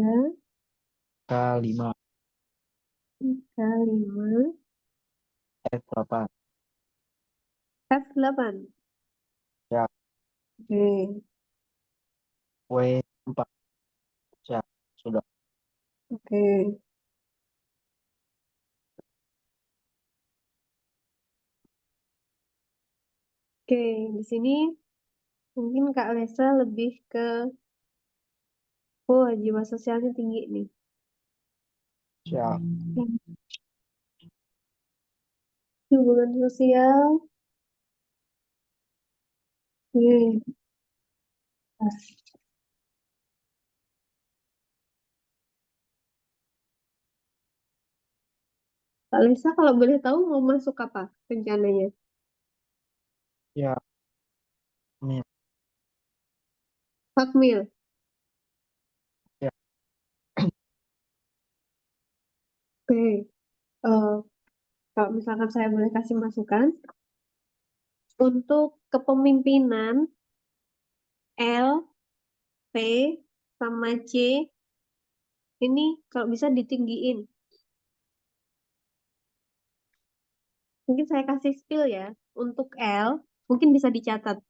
K 5. K5, F 8. F8, Ya. oke. W 4. Ya. Sudah. Oke. Oke, di sini mungkin Kak Lesa lebih ke, oh, jiwa sosialnya tinggi nih. Siap. Hubungan sosial, oke. Kak Lesa kalau boleh tahu mau masuk apa rencananya? Ya. Nih. Fakmil. Ya. Oke. Eh, kalau misalkan saya boleh kasih masukan, untuk kepemimpinan L, P, sama C, ini kalau bisa ditinggiin. Mungkin saya kasih spill ya. Untuk L, mungkin bisa dicatat.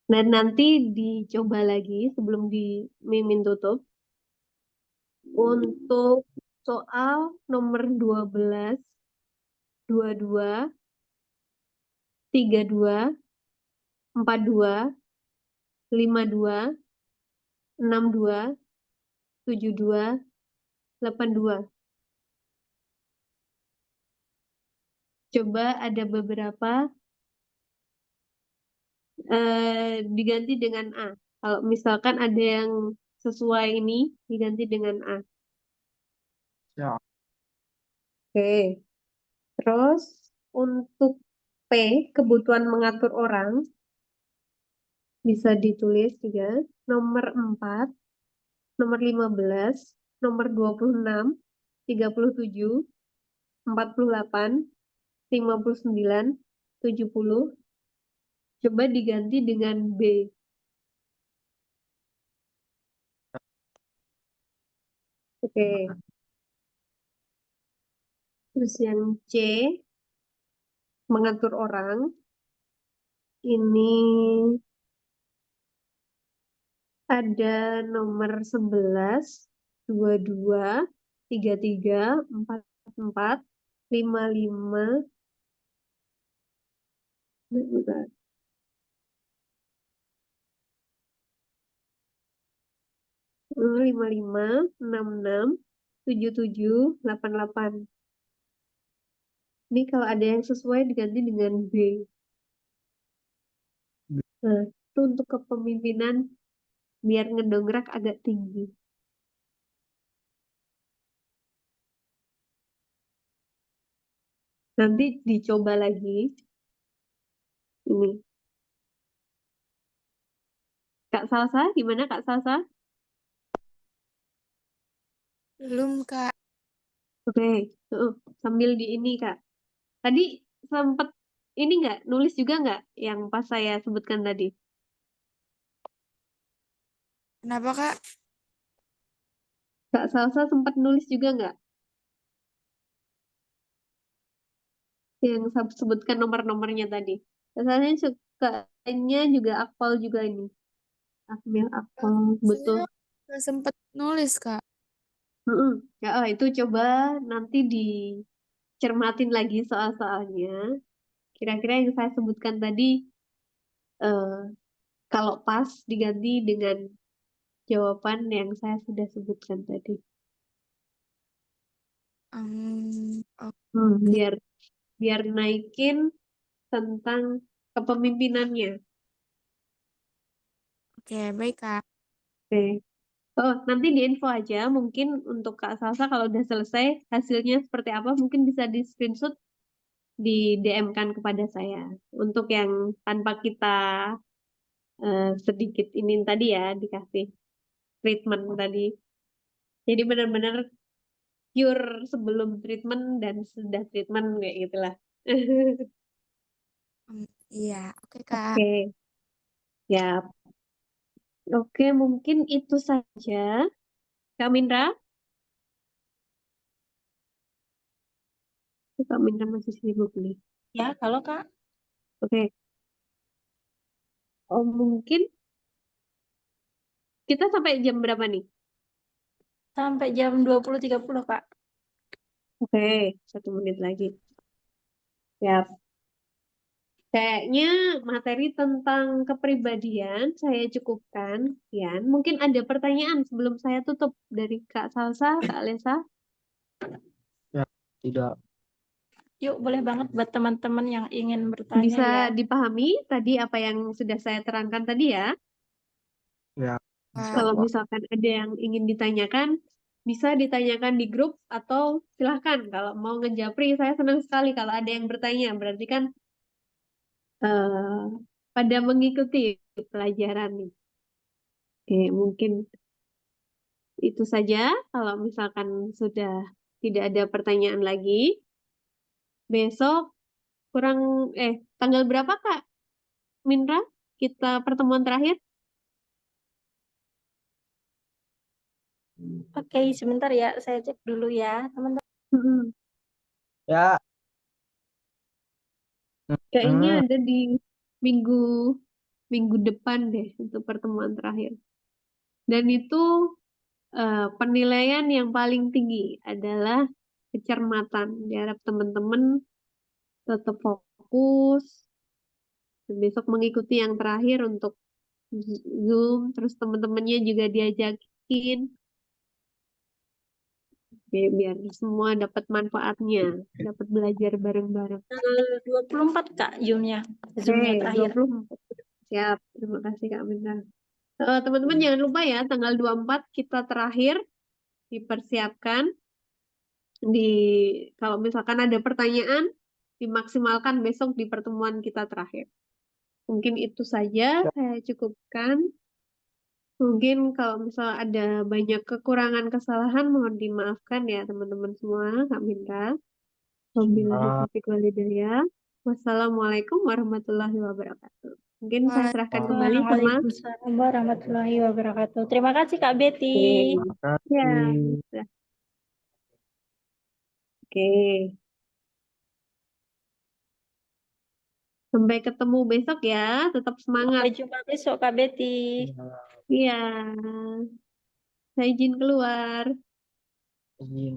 Dan nanti dicoba lagi sebelum di mimin tutup. Untuk soal nomor 12, 22, 32, 42, 52, 62, 72, 82. Coba ada beberapa diganti dengan A. Kalau misalkan ada yang sesuai ini diganti dengan A. Siap. Oke. Terus untuk P, kebutuhan mengatur orang, bisa ditulis juga. Nomor 4, nomor 15, nomor 26, 37, 48, 59, 70. Coba diganti dengan B. Oke. Terus yang C, mengatur orang. Ini ada nomor 11, 22, 33, 44, 55, bentar, 55, 66, 77, 88. Ini kalau ada yang sesuai diganti dengan B. Nah, itu untuk kepemimpinan biar ngedongkrak agak tinggi. Nanti dicoba lagi. Ini. Kak Salsa, gimana Kak Salsa? Belum, Kak. Oke, sambil di ini Kak. Tadi sempat ini nggak nulis juga nggak yang pas saya sebutkan tadi? Kenapa, Kak? Kak Salsa sempat nulis juga nggak yang saya sebutkan nomor-nomornya tadi? Rasanya sukanya juga akpol juga ini. Akmil akpol, betul. Saya nggak sempet nulis, Kak. Mm-mm. Ya, itu coba nanti dicermatin lagi soal-soalnya. Kira-kira yang saya sebutkan tadi, eh, kalau pas diganti dengan jawaban yang saya sudah sebutkan tadi. Oke. Biar biar naikin tentang kepemimpinannya. Oke, baik, Kak. Oke. Oh, nanti di info aja. Mungkin untuk Kak Salsa kalau udah selesai hasilnya seperti apa, mungkin bisa di screenshot, di DM-kan kepada saya. Untuk yang tanpa kita sedikit ini tadi ya, dikasih treatment tadi. Jadi benar-benar pure sebelum treatment dan sudah treatment kayak gitulah. Iya, oke, Kak. Oke, ya. Oke, mungkin itu saja. Kak Mindra? Kak Mindra masih sibuk nih. Ya, kalau Kak, Oke. Oh, mungkin kita sampai jam berapa nih? sampai jam 20.30 Kak. Oke, 1 menit lagi. Ya, kayaknya materi tentang kepribadian saya cukupkan. Ya, mungkin ada pertanyaan sebelum saya tutup dari Kak Salsa, Kak Alesa. Ya, tidak. Yuk, boleh banget buat teman-teman yang ingin bertanya Bisa ya. dipahami tadi apa yang sudah saya terangkan tadi ya. Ya, Kak. Kalau Pak. misalkan ada yang ingin ditanyakan, bisa ditanyakan di grup atau silahkan. Kalau mau ngejapri, saya senang sekali kalau ada yang bertanya. Berarti kan eh, pada mengikuti pelajaran nih. Oke, mungkin itu saja. Kalau misalkan sudah tidak ada pertanyaan lagi, besok kurang tanggal berapa Kak Mindra kita pertemuan terakhir? Oke, sebentar ya, saya cek dulu ya, teman-teman. Hmm, Ya. Kayaknya Hmm. ada di minggu minggu depan deh untuk pertemuan terakhir. Dan itu penilaian yang paling tinggi adalah kecermatan. Diharap teman-teman tetap fokus. Dan besok mengikuti yang terakhir untuk Zoom, terus teman-temannya juga diajakin. Biar semua dapat manfaatnya, dapat belajar bareng-bareng. Tanggal 24 Kak, Zoom-nya Oke, terakhir. 24. Siap, terima kasih Kak Minta. Teman-teman jangan lupa ya, tanggal 24 kita terakhir dipersiapkan. Kalau misalkan ada pertanyaan, dimaksimalkan besok di pertemuan kita terakhir. Mungkin itu saja Siap. saya cukupkan. Mungkin kalau misal ada banyak kekurangan kesalahan mohon dimaafkan ya teman-teman semua, Kak Minta. Wabillahi Siap. taufiq wal hidayah. Wassalamualaikum warahmatullahi wabarakatuh. Mungkin saya serahkan kembali sama. Waalaikumsalam warahmatullahi wabarakatuh. Terima kasih Kak Betty. Terima Ya, kasih. sudah. Oke. Sampai ketemu besok ya. Tetap semangat. Sampai jumpa besok Kak Betty. Ya, Iya. Saya izin keluar. izin.